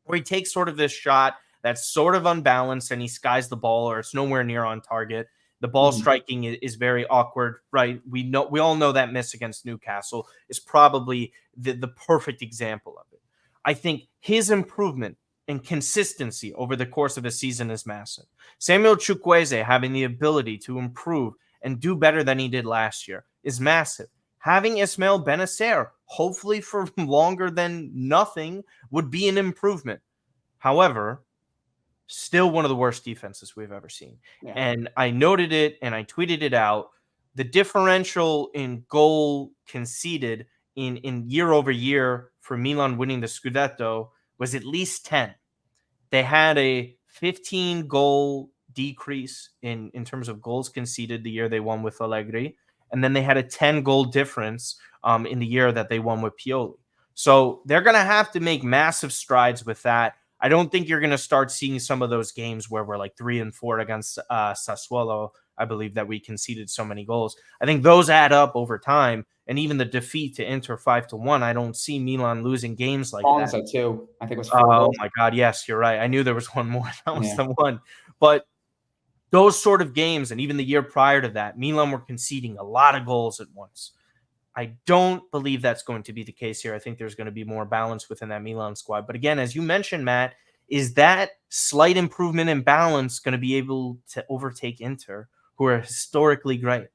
where he takes sort of this shot that's sort of unbalanced and he skies the ball, or it's nowhere near on target. The ball striking is very awkward, right? We all know that miss against Newcastle is probably the perfect example of it. I think his improvement and consistency over the course of a season is massive. Samuel Chukwueze having the ability to improve and do better than he did last year is massive. Having Ismail Benacer, hopefully for longer than nothing, would be an improvement. However, still one of the worst defenses we've ever seen. Yeah. And I noted it and I tweeted it out. The differential in goal conceded in year over year for Milan winning the Scudetto was at least 10. They had a 15 goal decrease in terms of goals conceded the year they won with Allegri. And then they had a 10 goal difference in the year that they won with Pioli. So they're going to have to make massive strides with that. I don't think you're going to start seeing some of those games where we're like 3-4 against Sassuolo. I believe that we conceded so many goals. I think those add up over time. And even the defeat to Inter 5-1, I don't see Milan losing games like that. Alonso too. I think it was 4 Oh goals. my God, yes, you're right. I knew there was one more. That was Yeah. the one. But those sort of games, and even the year prior to that, Milan were conceding a lot of goals at once. I don't believe that's going to be the case here. I think there's going to be more balance within that Milan squad. But again, as you mentioned, Matt, is that slight improvement in balance going to be able to overtake Inter, who are historically great?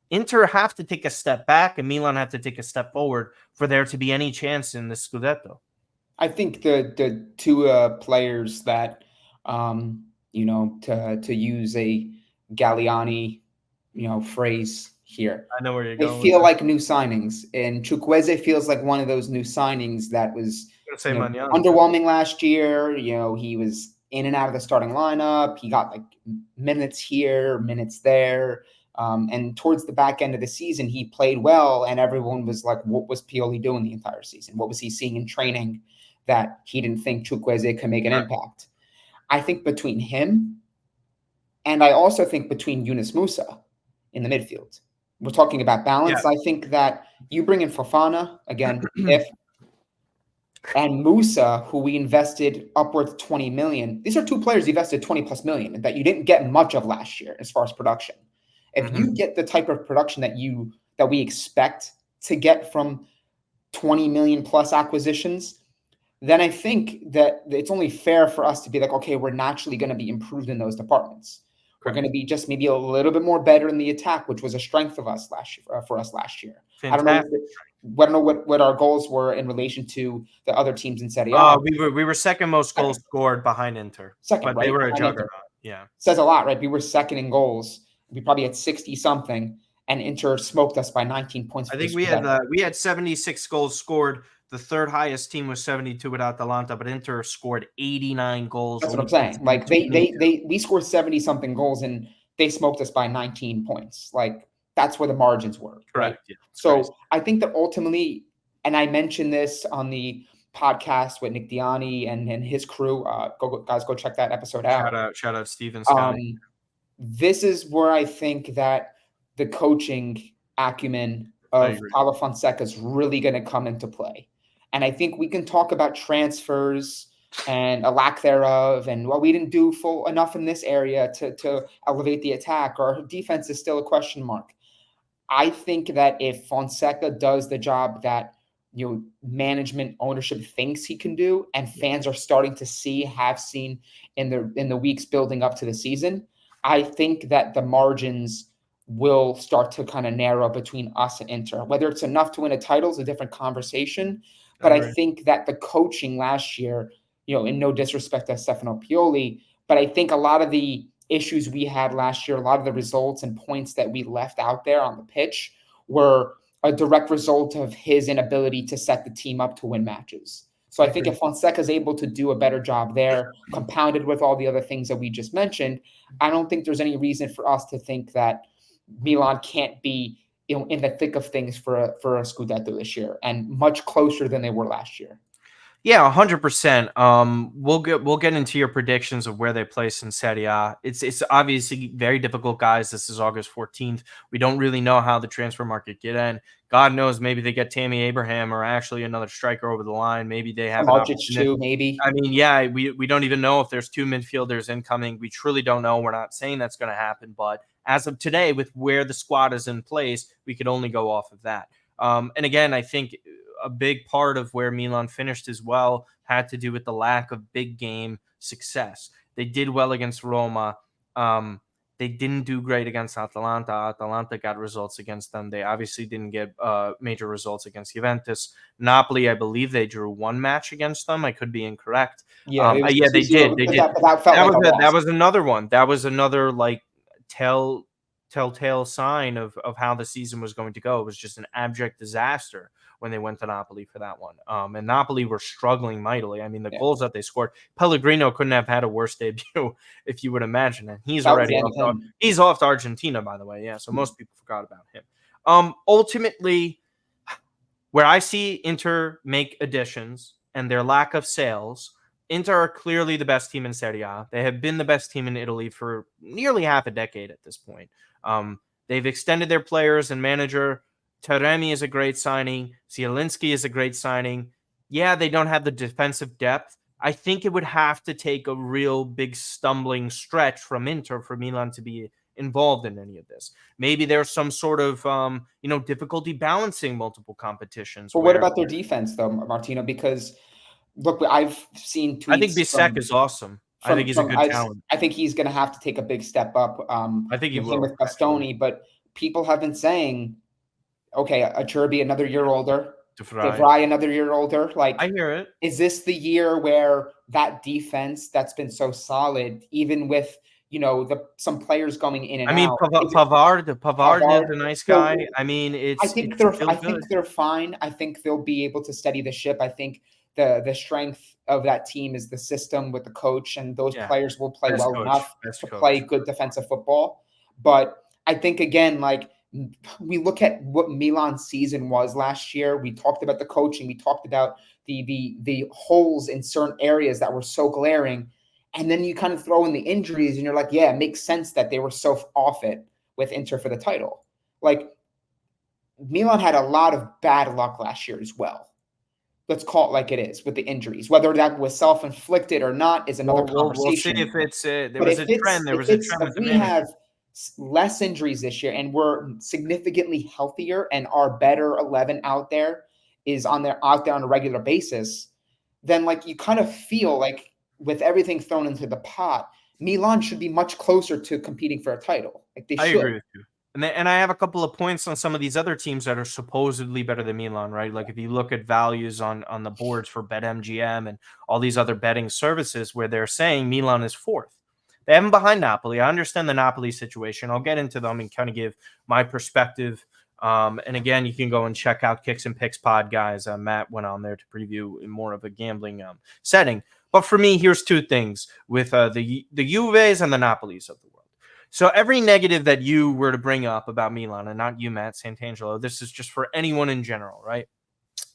Inter have to take a step back, and Milan have to take a step forward for there to be any chance in the Scudetto. I think the two players that, to use a Galliani, phrase here, I know where you're they going with feel this. like new signings, and Chukwueze feels like one of those new signings that was I'm gonna say Mañana. underwhelming last year. He was in and out of the starting lineup. He got like minutes here, minutes there. And towards the back end of the season, he played well, and everyone was like, what was Pioli doing the entire season? What was he seeing in training that he didn't think Chukwueze could make an impact? I think between him, and I also think between Yunus Musa in the midfield, we're talking about balance. Yeah. I think that you bring in Fofana, again, and Musa, who we invested upwards 20 million. These are two players invested 20 plus million that you didn't get much of last year as far as production. If you get the type of production that we expect to get from 20 million plus acquisitions, then I think that it's only fair for us to be like, okay, we're naturally going to be improved in those departments. We're going to be just maybe a little bit more better in the attack, which was a strength of us last year, for us last year. Fantastic. I don't know what our goals were in relation to the other teams in Serie A. We were second most goals scored behind Inter. Second, but they were a juggernaut. Yeah. Says a lot, right? We were second in goals. We probably had 60 something, and Inter smoked us by 19 points. I think we had 76 goals scored. The third highest team was 72 with Atalanta, but Inter scored 89 goals. That's what I'm saying. Like we scored 70 something goals, and they smoked us by 19 points. Like that's where the margins were. Correct. Right? Yeah, so crazy. I think that ultimately, and I mentioned this on the podcast with Nick Diani and his crew. Go check that episode out. Shout out Steven Scott. This is where I think that the coaching acumen of Paulo Fonseca is really going to come into play. And I think we can talk about transfers and a lack thereof, and we didn't do enough in this area to elevate the attack, or defense is still a question mark. I think that if Fonseca does the job that management ownership thinks he can do, and fans are starting to have seen in the weeks building up to the season, I think that the margins will start to kind of narrow between us and Inter. Whether it's enough to win a title is a different conversation. But I think that the coaching last year, in no disrespect to Stefano Pioli, but I think a lot of the issues we had last year, a lot of the results and points that we left out there on the pitch were a direct result of his inability to set the team up to win matches. So I think if Fonseca is able to do a better job there, compounded with all the other things that we just mentioned, I don't think there's any reason for us to think that Milan can't be in the thick of things for a Scudetto this year, and much closer than they were last year. Yeah, 100%. We'll get into your predictions of where they place in Serie A. It's obviously very difficult, guys. This is August 14th. We don't really know how the transfer market get in. God knows, maybe they get Tammy Abraham or actually another striker over the line. Maybe they have too, maybe. I mean, yeah, we don't even know if there's two midfielders incoming. We truly don't know. We're not saying that's going to happen, but as of today, with where the squad is in place, we could only go off of that. And again, I think a big part of where Milan finished as well had to do with the lack of big game success. They did well against Roma. They didn't do great against Atalanta. Atalanta got results against them. They obviously didn't get major results against Juventus. Napoli, I believe they drew one match against them. I could be incorrect. Yeah, they did. They did. That was another one. That was another telltale sign of how the season was going to go. It was just an abject disaster when they went to Napoli for that one. And Napoli were struggling mightily. I mean, the goals that they scored, Pellegrino couldn't have had a worse debut, if you would imagine. And he's off to Argentina, by the way. Yeah, so most people forgot about him. Ultimately, where I see Inter make additions and their lack of sales Inter are clearly the best team in Serie A. They have been the best team in Italy for nearly half a decade at this point. They've extended their players and manager. Taremi is a great signing. Zielinski is a great signing. Yeah, they don't have the defensive depth. I think it would have to take a real big stumbling stretch from Inter for Milan to be involved in any of this. Maybe there's some sort of difficulty balancing multiple competitions But what where about their defense, though, Martino? Because look, I've seen I think tweets Bisek is awesome. I think he's a from good talent. I think he's going to have to take a big step up. I think he With him will, with actually. Bastoni, but people have been saying, okay, Acerbi another year older, De De Vrij. Vrij another year older. I Like, hear it. is this the year where that defense that's been so solid, even with some players going in and I mean, out, Pavard is Pavard? a nice So guy. I mean, it's still I good. think they're fine. I think they'll be able to steady the ship. I think the strength of that team is the system with the coach, and those Yeah, players will play best well coach, enough best to play coach. good defensive football. But I think again, like we look at what Milan's season was last year. We talked about the coaching. We talked about the holes in certain areas that were so glaring. And then you kind of throw in the injuries, and you're like, yeah, it makes sense that they were so off it with Inter for the title. Like Milan had a lot of bad luck last year as well. Let's call it like it is with the injuries. Whether that was self-inflicted or not is another We'll see if conversation. it's there But was a trend. There was a trend if with the we manager. have less injuries this year and we're significantly healthier and our better 11 out there is out there on a regular basis, then like you kind of feel like with everything thrown into the pot, Milan should be much closer to competing for a title. Like they I should. agree with you. And I have a couple of points on some of these other teams that are supposedly better than Milan, right? Like if you look at values on the boards for BetMGM and all these other betting services where they're saying Milan is fourth. They have them behind Napoli. I understand the Napoli situation. I'll get into them and kind of give my perspective. And again, you can go and check out Kicks and Picks pod, guys. Matt went on there to preview in more of a gambling setting. But for me, here's two things with the Juves and the Napolis of the world. So every negative that you were to bring up about Milan, and not you, Matt Santangelo, this is just for anyone in general, right?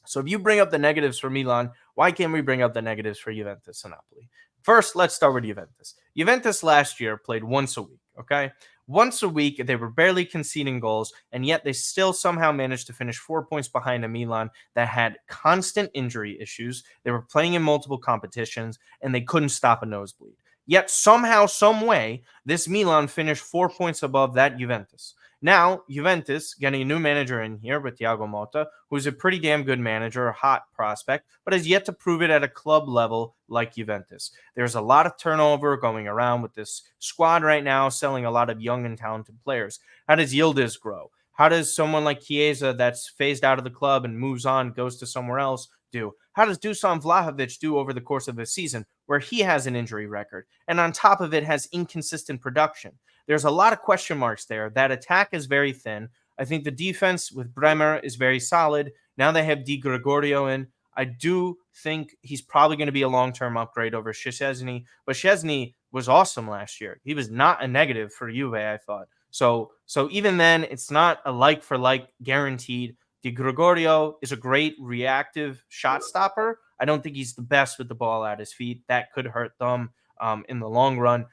So if you bring up the negatives for Milan, why can't we bring up the negatives for Juventus and Napoli? First, let's start with Juventus. Juventus last year played once a week, okay? Once a week, they were barely conceding goals, and yet they still somehow managed to finish 4 points behind a Milan that had constant injury issues. They were playing in multiple competitions, and they couldn't stop a nosebleed. Yet somehow, some way, this Milan finished 4 points above that Juventus. Now, Juventus getting a new manager in here with Thiago Motta, who's a pretty damn good manager, a hot prospect, but has yet to prove it at a club level like Juventus. There's a lot of turnover going around with this squad right now, selling a lot of young and talented players. How does Yildiz grow? How does someone like Chiesa that's phased out of the club and moves on, goes to somewhere else, do? How does Dusan Vlahovic do over the course of a season where he has an injury record and on top of it has inconsistent production? There's a lot of question marks there. That attack is very thin. I think the defense with Bremer is very solid. Now they have Di Gregorio in. I do think he's probably going to be a long-term upgrade over Szczesny, but Szczesny was awesome last year. He was not a negative for Juve, I thought. So even then, it's not a like-for-like guaranteed. Di Gregorio is a great reactive shot stopper. I don't think he's the best with the ball at his feet. That could hurt them in the long run.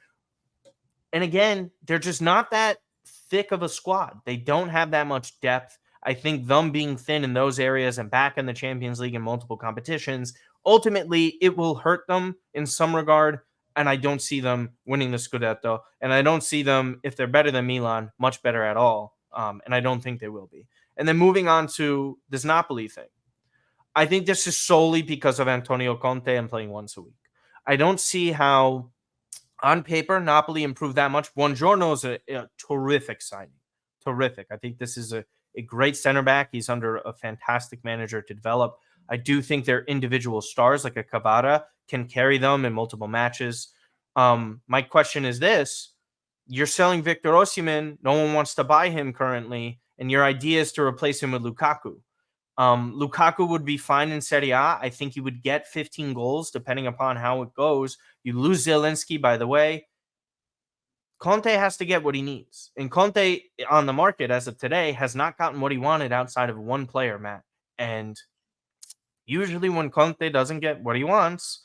And again, they're just not that thick of a squad. They don't have that much depth. I think them being thin in those areas and back in the Champions League in multiple competitions, ultimately it will hurt them in some regard. And I don't see them winning the Scudetto. And I don't see them, if they're better than Milan, much better at all. And I don't think they will be. And then moving on to this Napoli thing. I think this is solely because of Antonio Conte and playing once a week. I don't see how on paper, Napoli improved that much. Buongiorno is a terrific signing. Terrific. I think this is a great center back. He's under a fantastic manager to develop. I do think their individual stars, like a Cavara, can carry them in multiple matches. My question is this. You're selling Victor Osimhen. No one wants to buy him currently. And your idea is to replace him with Lukaku. Lukaku would be fine in Serie A. I think he would get 15 goals depending upon how it goes. You lose Zielinski, by the way. Conte has to get what he needs. And Conte on the market as of today has not gotten what he wanted outside of one player, Matt. And usually when Conte doesn't get what he wants,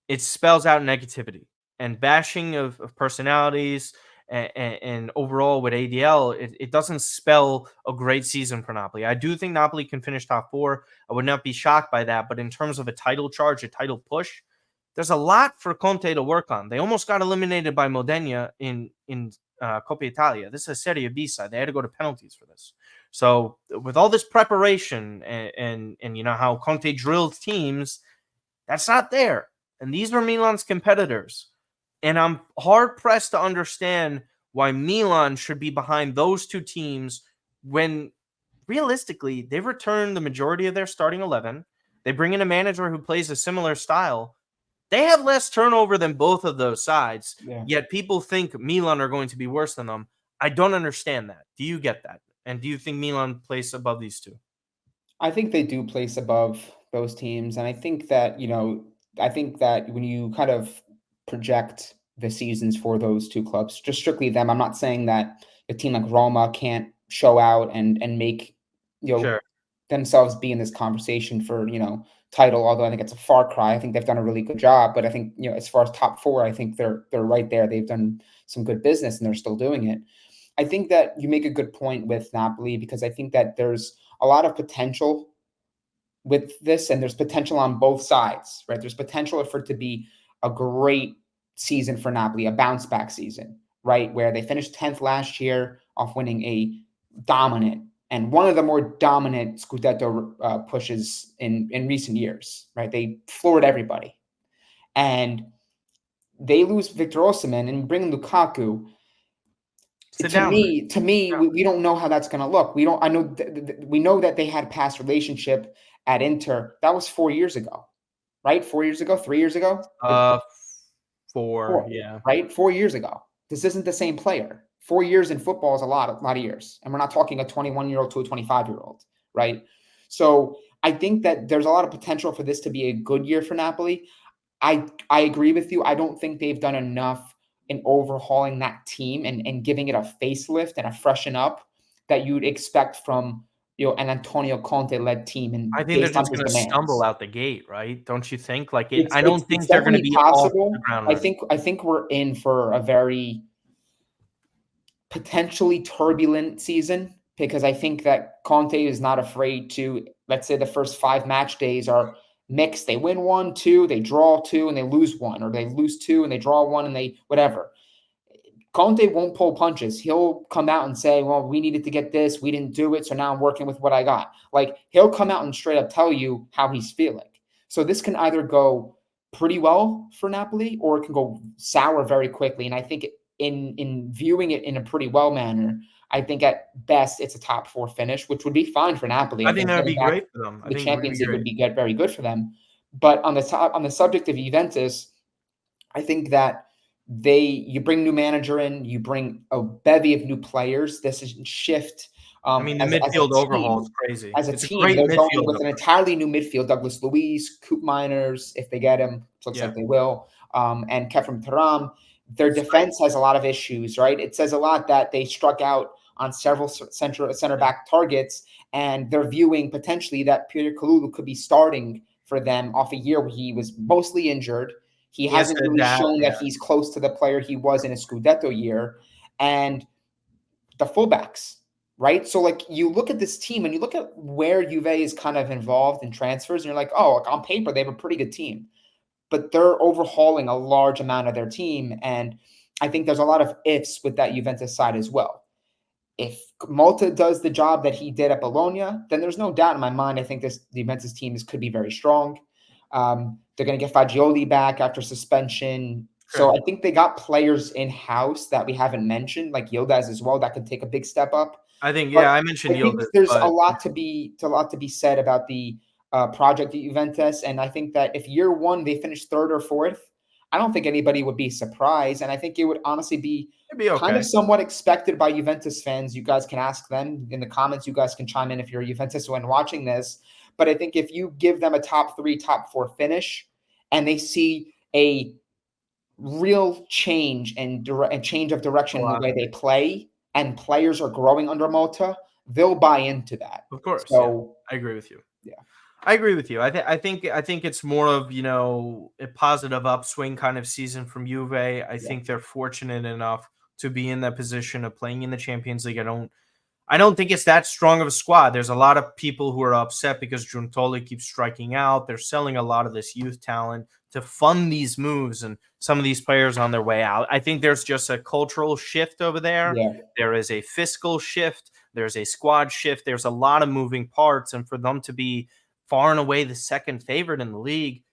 it spells out negativity and bashing of personalities and overall with ADL, it doesn't spell a great season for Napoli. I do think Napoli can finish top four. I would not be shocked by that. But in terms of a title charge, a title push, there's a lot for Conte to work on. They almost got eliminated by Modena in Coppa Italia. This is a Serie B side. They had to go to penalties for this. So with all this preparation and you know how Conte drills teams, that's not there. And these were Milan's competitors. And I'm hard pressed to understand why Milan should be behind those two teams when realistically they return the majority of their starting 11. They bring in a manager who plays a similar style. They have less turnover than both of those sides, Yeah. yet people think Milan are going to be worse than them. I don't understand that. Do you get that? And do you think Milan plays above these two? I think they do place above those teams, and I think that, I think that when you kind of project the seasons for those two clubs, just strictly them, I'm not saying that a team like Roma can't show out and make, Sure. themselves be in this conversation for, title, although I think it's a far cry. I think they've done a really good job, but I think, as far as top four, I think they're right there. They've done some good business and they're still doing it. I think that you make a good point with Napoli because I think that there's a lot of potential with this, and there's potential on both sides, right? There's potential for it to be a great season for Napoli, a bounce back season, right? Where they finished 10th last year off winning a dominant and one of the more dominant Scudetto pushes in recent years, right? They floored everybody. And they lose Victor Osimhen and bring in Lukaku. Sit To down. me, we don't know how that's going to look. We don't. I know we know that they had a past relationship at Inter. That was 4 years ago, right? 4 years ago, 3 years ago. Uh, Four, Four, yeah. right? 4 years ago. This isn't the same player. 4 years in football is a lot of years, and we're not talking a 21-year-old to a 25-year-old, right? So I think that there's a lot of potential for this to be a good year for Napoli. I agree with you. I don't think they've done enough in overhauling that team and giving it a facelift and a freshen up that you'd expect from an Antonio Conte led team and I think they're based on just his gonna stumble demands. out the gate, right? Don't you think? Like it It's I it's don't it's think they're gonna definitely be off the possible. ground I running. think I think we're in for a very potentially turbulent season because I think that Conte is not afraid to, let's say the first 5 match days are mixed. They win 1, 2, they draw 2, and they lose 1, or they lose 2 and they draw 1 and they whatever. Conte won't pull punches. He'll come out and say, well, we needed to get this. We didn't do it. So now I'm working with what I got. Like he'll come out and straight up tell you how he's feeling. So this can either go pretty well for Napoli or it can go sour very quickly. And I think in viewing it in a pretty well manner, I think at best it's a top 4 finish, which would be fine for Napoli. I I think think that would getting be back great for them. I the think it would Champions be League would great. be very good for them. But on the subject of Juventus, I think that you bring new manager in, you bring a bevy of new players. This is shift I mean, the as a midfield overhaul is team. crazy. As a It's a team, great they're going midfield with an upgrade. entirely new midfield. Douglas Luiz, Coop Miners, if they get him, which looks Yeah. like they will, and Kefram Taram. Their It's great. defense has a lot of issues, right? It says a lot that they struck out on several center back targets, and they're viewing potentially that Peter Kalulu could be starting for them off a year where he was mostly injured. He He has hasn't to really adapt, shown that yeah. he's close to the player he was in a Scudetto year. And the fullbacks, right? So like you look at this team and you look at where Juve is kind of involved in transfers, and you're like, oh, like on paper, they have a pretty good team. But they're overhauling a large amount of their team. And I think there's a lot of ifs with that Juventus side as well. If Malta does the job that he did at Bologna, then there's no doubt in my mind. I think the Juventus team could be very strong. They're going to get Fagioli back after suspension. So Sure. I think they got players in house that we haven't mentioned, like Yildiz as well, that could take a big step up. I think, But yeah, I mentioned I think Yildiz, there's a but lot to be said about the project at Juventus, and I think that if year one they finish third or fourth, I don't think anybody would be surprised, and I think it would honestly be it'd be kind okay. of somewhat expected by Juventus fans. You guys can ask them in the comments. You guys can chime in if you're a Juventus when watching this. But I think if you give them a top 3, top 4 finish, and they see a real change and change of direction in the way they Philosophy. play, and players are growing under Malta, they'll buy into that. Of course, yeah. So I agree with you. yeah, I agree with you. I think it's more of, a positive upswing kind of season from Juve. I Yeah. think they're fortunate enough to be in that position of playing in the Champions League. I don't think it's that strong of a squad. There's a lot of people who are upset because Giuntoli keeps striking out. They're selling a lot of this youth talent to fund these moves and some of these players on their way out. I think there's just a cultural shift over there. Yeah. There is a fiscal shift. There's a squad shift. There's a lot of moving parts. And for them to be far and away the second favorite in the league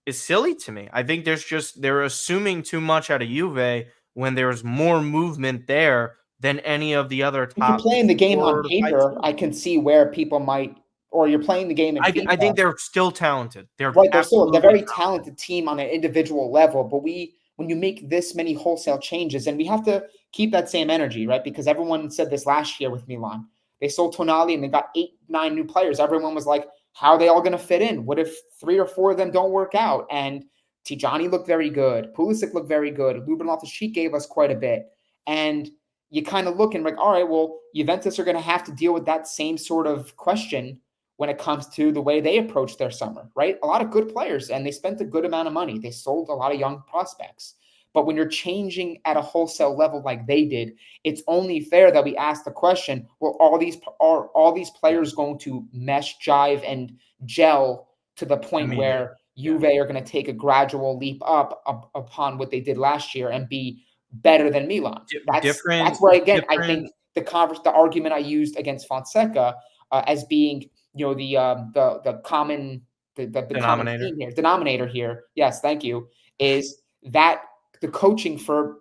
is silly to me. I think they're assuming too much out of Juve when there's more movement there than any of the other If you're top playing the game on 4 to 5 paper, teams. I can see where people might, or you're playing the game in I think FIFA. they're still talented. They're Right, they're absolutely very talented. talented team on an individual level, but when you make this many wholesale changes, and we have to keep that same energy, right? Because everyone said this last year with Milan. They sold Tonali and they got 8, 9 new players. Everyone was like, how are they all going to fit in? What if 3 or 4 of them don't work out? And Tijani looked very good. Pulisic looked very good. Ruben Loftus-Cheek gave us quite a bit. And you kind of look and like, all right, well, Juventus are going to have to deal with that same sort of question when it comes to the way they approach their summer, right? A lot of good players, and they spent a good amount of money. They sold a lot of young prospects. But when you're changing at a wholesale level like they did, it's only fair that we ask the question, well, are all these Yeah, players going to mesh, jive, and gel to the point immediately. where Yeah. Juve are going to take a gradual leap up upon what they did last year and be better than Milan? That's Different where, again, I different think the argument I used against Fonseca as being the common the common denominator. theme here, denominator here, yes, thank you, is that the coaching for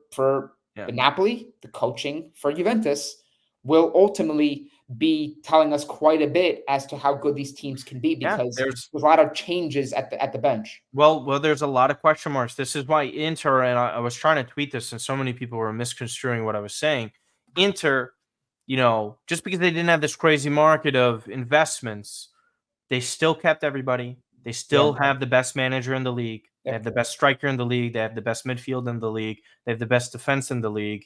Yeah. Napoli, the coaching for Juventus will ultimately be telling us quite a bit as to how good these teams can be Yeah, because there's a lot of changes at the bench. there's a lot of question marks. This is why Inter, and I was trying to tweet this, and so many people were misconstruing what I was saying. Inter, just because they didn't have this crazy market of investments, they still kept everybody. They Yeah, still have the best manager in the league. They have yep. the best striker in the league. They have the best midfield in the league. They have the best defense in the league.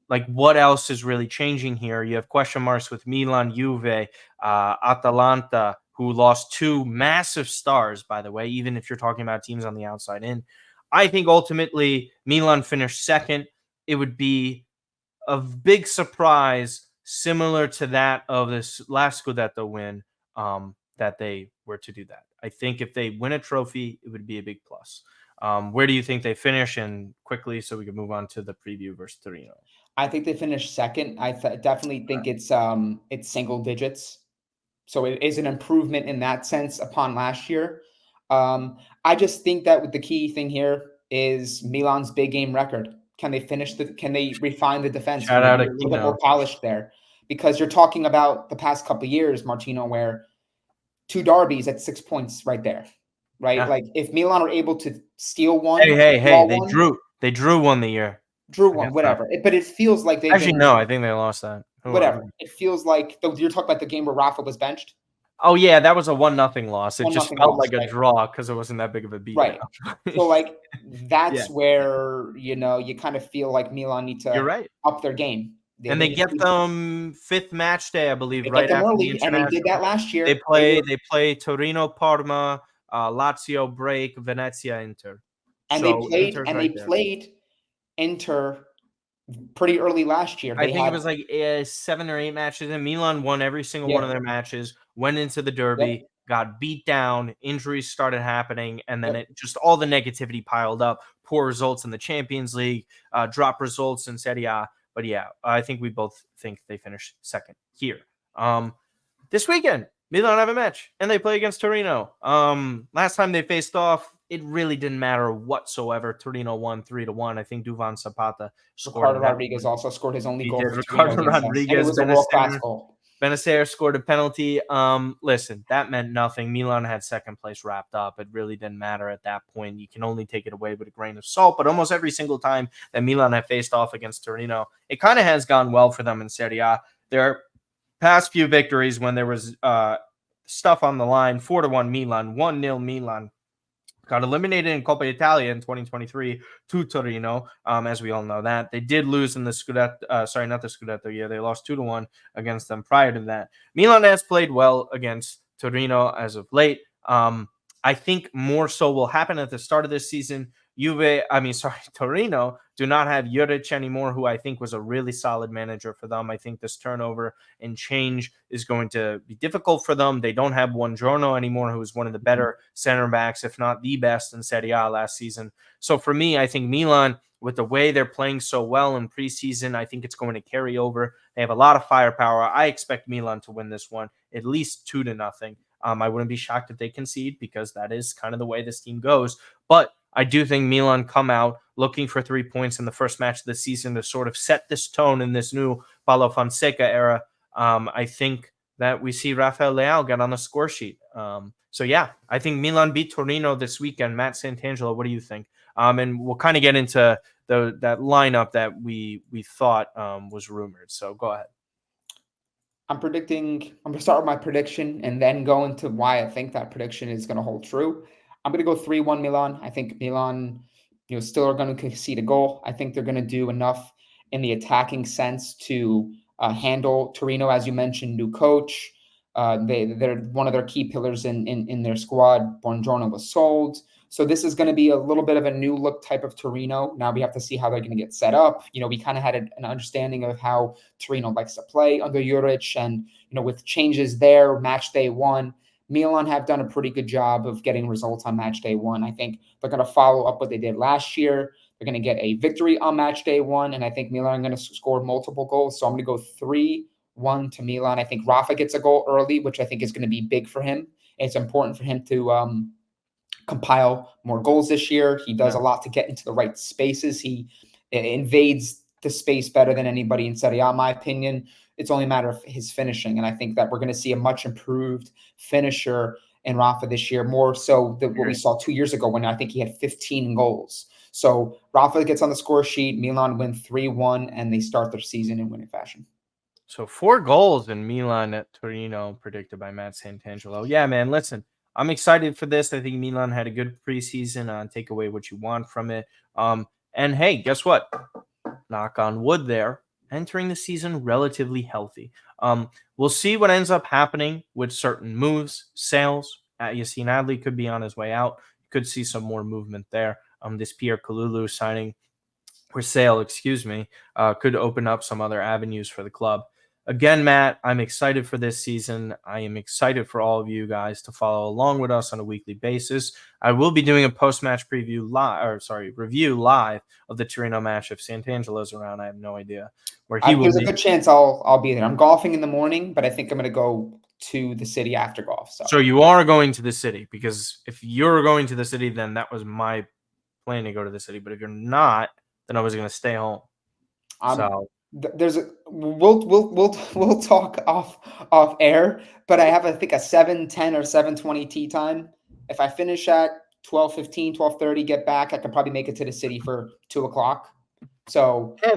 Like, what else is really changing here? You have question marks with Milan, Juve, Atalanta, who lost 2 massive stars, by the way, even if you're talking about teams on the outside in. I think ultimately Milan finished second. It would be a big surprise, similar to that of this last Scudetto win, that they were to do that. I think if they win a trophy, it would be a big plus. Where do you think they finish? And quickly, so we can move on to the preview versus Torino. I think they finished second. Definitely think it's single digits. So it is an improvement in that sense upon last year. I just think that with the key thing here is Milan's big game record. Can they refine the defense? Can Shout they out be a little bit more Aquino. polished there? Because you're talking about the past couple of years, Martino, where 2 derbies at 6 points right there, right? Yeah. Like if Milan are able to steal Hey, one, hey, hey! draw They one, drew. They drew one the year drew one, against whatever. Napoli. But it feels like they've Actually, been no, I think they lost that. whatever. It feels like you're talking about the game where Rafa was benched. Oh yeah, that was a 1-0 loss. It One just nothing felt loss, like a right? draw because it wasn't that big of a beatdown. Right. So, like, Yeah, that's where, you kind of feel like Milan need you're to right. up their game. And they get them 5th match day, I believe, They get right them after the early, and they did that international. last They year. play they play Torino, Parma, Lazio break, Venezia, Inter. And they So played Inter's and right they there. played Inter pretty early last year. I They think it had was like 7 or 8 matches, and Milan won every single one yeah, of their matches, went into the yep, derby, got beat down, injuries started happening, and then yep. it just all the negativity piled up. Poor results in the Champions League, drop results in Serie A. But yeah, I think we both think they finished second here. This weekend, Milan have a match, and they play against Torino. Last time they faced off, it really didn't matter whatsoever. Torino won 3-1. I think Duvan Zapata scored Ricardo in that Rodriguez one. also scored his only He goal did. for Torino Ricardo against us, and it Rodriguez, was a world-class goal. Benacer scored a penalty. Listen, that meant nothing. Milan had second place wrapped up. It really didn't matter at that point. You can only take it away with a grain of salt. But almost every single time that Milan have faced off against Torino, it kind of has gone well for them in Serie A. Their past few victories, when there was stuff on the line, 4-1 Milan, 1-0 Milan, got eliminated in Coppa Italia in 2023 to Torino, as we all know that. They did lose in the Scudetto, not the Scudetto year. They lost 2-1 against them prior to that. Milan has played well against Torino as of late. I think more so will happen at the start of this season. Torino do not have Juric anymore, who I think was a really solid manager for them. I think this turnover and change is going to be difficult for them. They don't have Buongiorno anymore, who was one of the better center backs, if not the best in Serie A last season. So for me, I think Milan, with the way they're playing so well in preseason, I think it's going to carry over. They have a lot of firepower. I expect Milan to win this one, at least 2-0. I wouldn't be shocked if they concede, because that is kind of the way this team goes. But I do think Milan come out looking for 3 points in the first match of the season to sort of set this tone in this new Paulo Fonseca era. I think that we see Rafael Leao get on the score sheet. So yeah, I think Milan beat Torino this weekend. Matt Santangelo, what do you think? And we'll kind of get into that lineup that we thought was rumored. So go ahead. I'm going to start with my prediction and then go into why I think that prediction is going to hold true. I'm going to go 3-1 Milan. I think Milan, still are going to concede a goal. I think they're going to do enough in the attacking sense to handle Torino, as you mentioned, new coach. They're one of their key pillars in their squad. Buongiorno was sold. So this is going to be a little bit of a new look type of Torino. Now we have to see how they're going to get set up. We kind of had an understanding of how Torino likes to play under Juric, and with changes there, match day one, Milan have done a pretty good job of getting results on match day one. I think they're going to follow up what they did last year. They're going to get a victory on match day one, and I think Milan are going to score multiple goals. So I'm going to go 3-1 to Milan. I think Rafa gets a goal early, which I think is going to be big for him. It's important for him to compile more goals this year. He does a lot to get into the right spaces. He invades the space better than anybody in Serie A, in my opinion. It's only a matter of his finishing, and I think that we're going to see a much improved finisher in Rafa this year, more so than what we saw 2 years ago when I think he had 15 goals. So Rafa gets on the score sheet, Milan win 3-1, and they start their season in winning fashion. So 4 goals in Milan at Torino, predicted by Matt Santangelo. Yeah, man, listen, I'm excited for this. I think Milan had a good preseason. Take away what you want from it. And hey, guess what? Knock on wood there. Entering the season relatively healthy. We'll see what ends up happening with certain moves, sales. Yassine Adli could be on his way out. You could see some more movement there. This Pierre Kalulu signing or sale, could open up some other avenues for the club. Again, Matt, I'm excited for this season. I am excited for all of you guys to follow along with us on a weekly basis. I will be doing a post-match review live of the Torino match. If Santangelo's around, I have no idea where he will be. There's a good chance I'll be there. I'm golfing in the morning, but I think I'm going to go to the city after golf. So you are going to the city, because if you're going to the city, then that was my plan to go to the city. But if you're not, then I was going to stay home. We'll talk off air, but I have, I think, a 7:10 or 7:20 tea time. If I finish at 12:15, 12:30, get back, I can probably make it to the city for 2:00. So I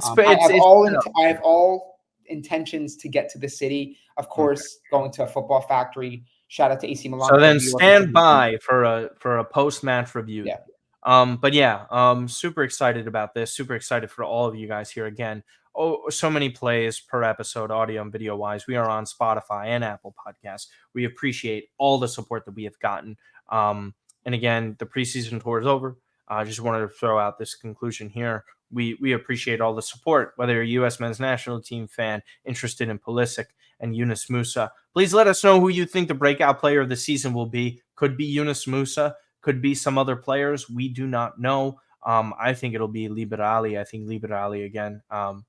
have all intentions to get to the city. Of course, going to a football factory. Shout out to AC Milan. So then stand by for a post-match review. Yeah. But yeah, super excited about this. Super excited for all of you guys here again. Oh, so many plays per episode, audio and video wise. We are on Spotify and Apple Podcasts. We appreciate all the support that we have gotten. And again, the preseason tour is over. I just wanted to throw out this conclusion here. We appreciate all the support, whether you're a U.S. men's national team fan, interested in Pulisic and Yunus Musa. Please let us know who you think the breakout player of the season will be. Could be Yunus Musa. Could be some other players. We do not know. I think it'll be Liberali. I think Liberali again.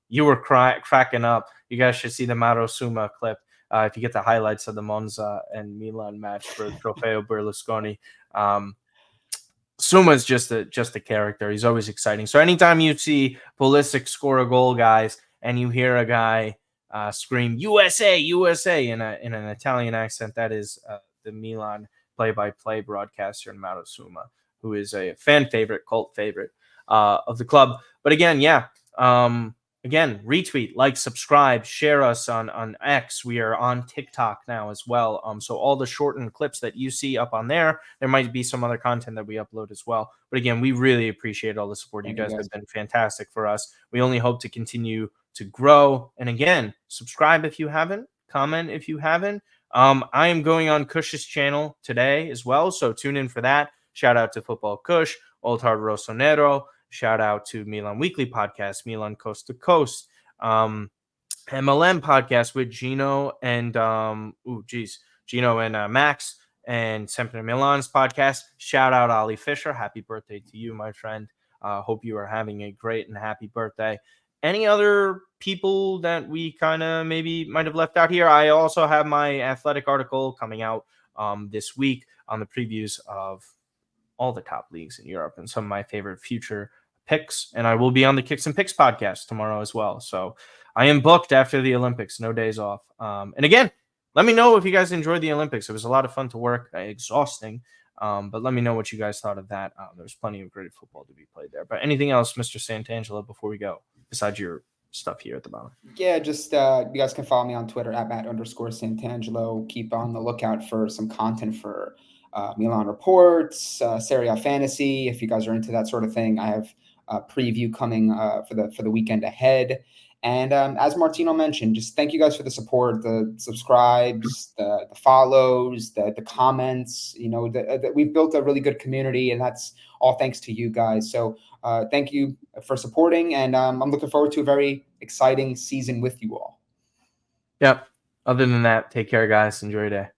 You were cracking up. You guys should see the Mauro Suma clip if you get the highlights of the Monza and Milan match for Trofeo Berlusconi. Suma's just a character. He's always exciting. So anytime you see Pulisic score a goal, guys, and you hear a guy scream USA, USA in an Italian accent, that is the Milan play-by-play broadcaster in Mauro Suma, who is a fan favorite, cult favorite of the club. But again, again, retweet, like, subscribe, share us on X. We are on TikTok now as well. So all the shortened clips that you see up on there might be some other content that we upload as well. But again, we really appreciate all the support. You guys have been fantastic for us. We only hope to continue to grow. And again, subscribe if you haven't, comment if you haven't. I am going on Kush's channel today as well, so tune in for that. Shout out to Football Kush, Old Hard Rossonero. Shout out to Milan Weekly Podcast, Milan Coast to Coast, MLM Podcast with Gino and Gino and Max, and Sempre Milan's podcast. Shout out Ali Fisher. Happy birthday to you, my friend. Hope you are having a great and happy birthday. Any other people that we kind of maybe might have left out here? I also have my athletic article coming out this week on the previews of all the top leagues in Europe and some of my favorite future picks. And I will be on the Kicks and Picks podcast tomorrow as well. So I am booked after the Olympics, no days off. And again, let me know if you guys enjoyed the Olympics. It was a lot of fun to work, exhausting. But let me know what you guys thought of that. There's plenty of great football to be played there. But anything else, Mr. Santangelo, before we go, besides your stuff here at the bottom? Yeah, just you guys can follow me on Twitter at Matt_Santangelo. Keep on the lookout for some content for Milan reports, Serie A fantasy. If you guys are into that sort of thing, I have a preview coming for the weekend ahead. And as Martino mentioned, just thank you guys for the support, the subscribes, the follows, the comments. You know, we've built a really good community, and that's all thanks to you guys. So thank you for supporting, and I'm looking forward to a very exciting season with you all. Yep. Other than that, take care, guys. Enjoy your day.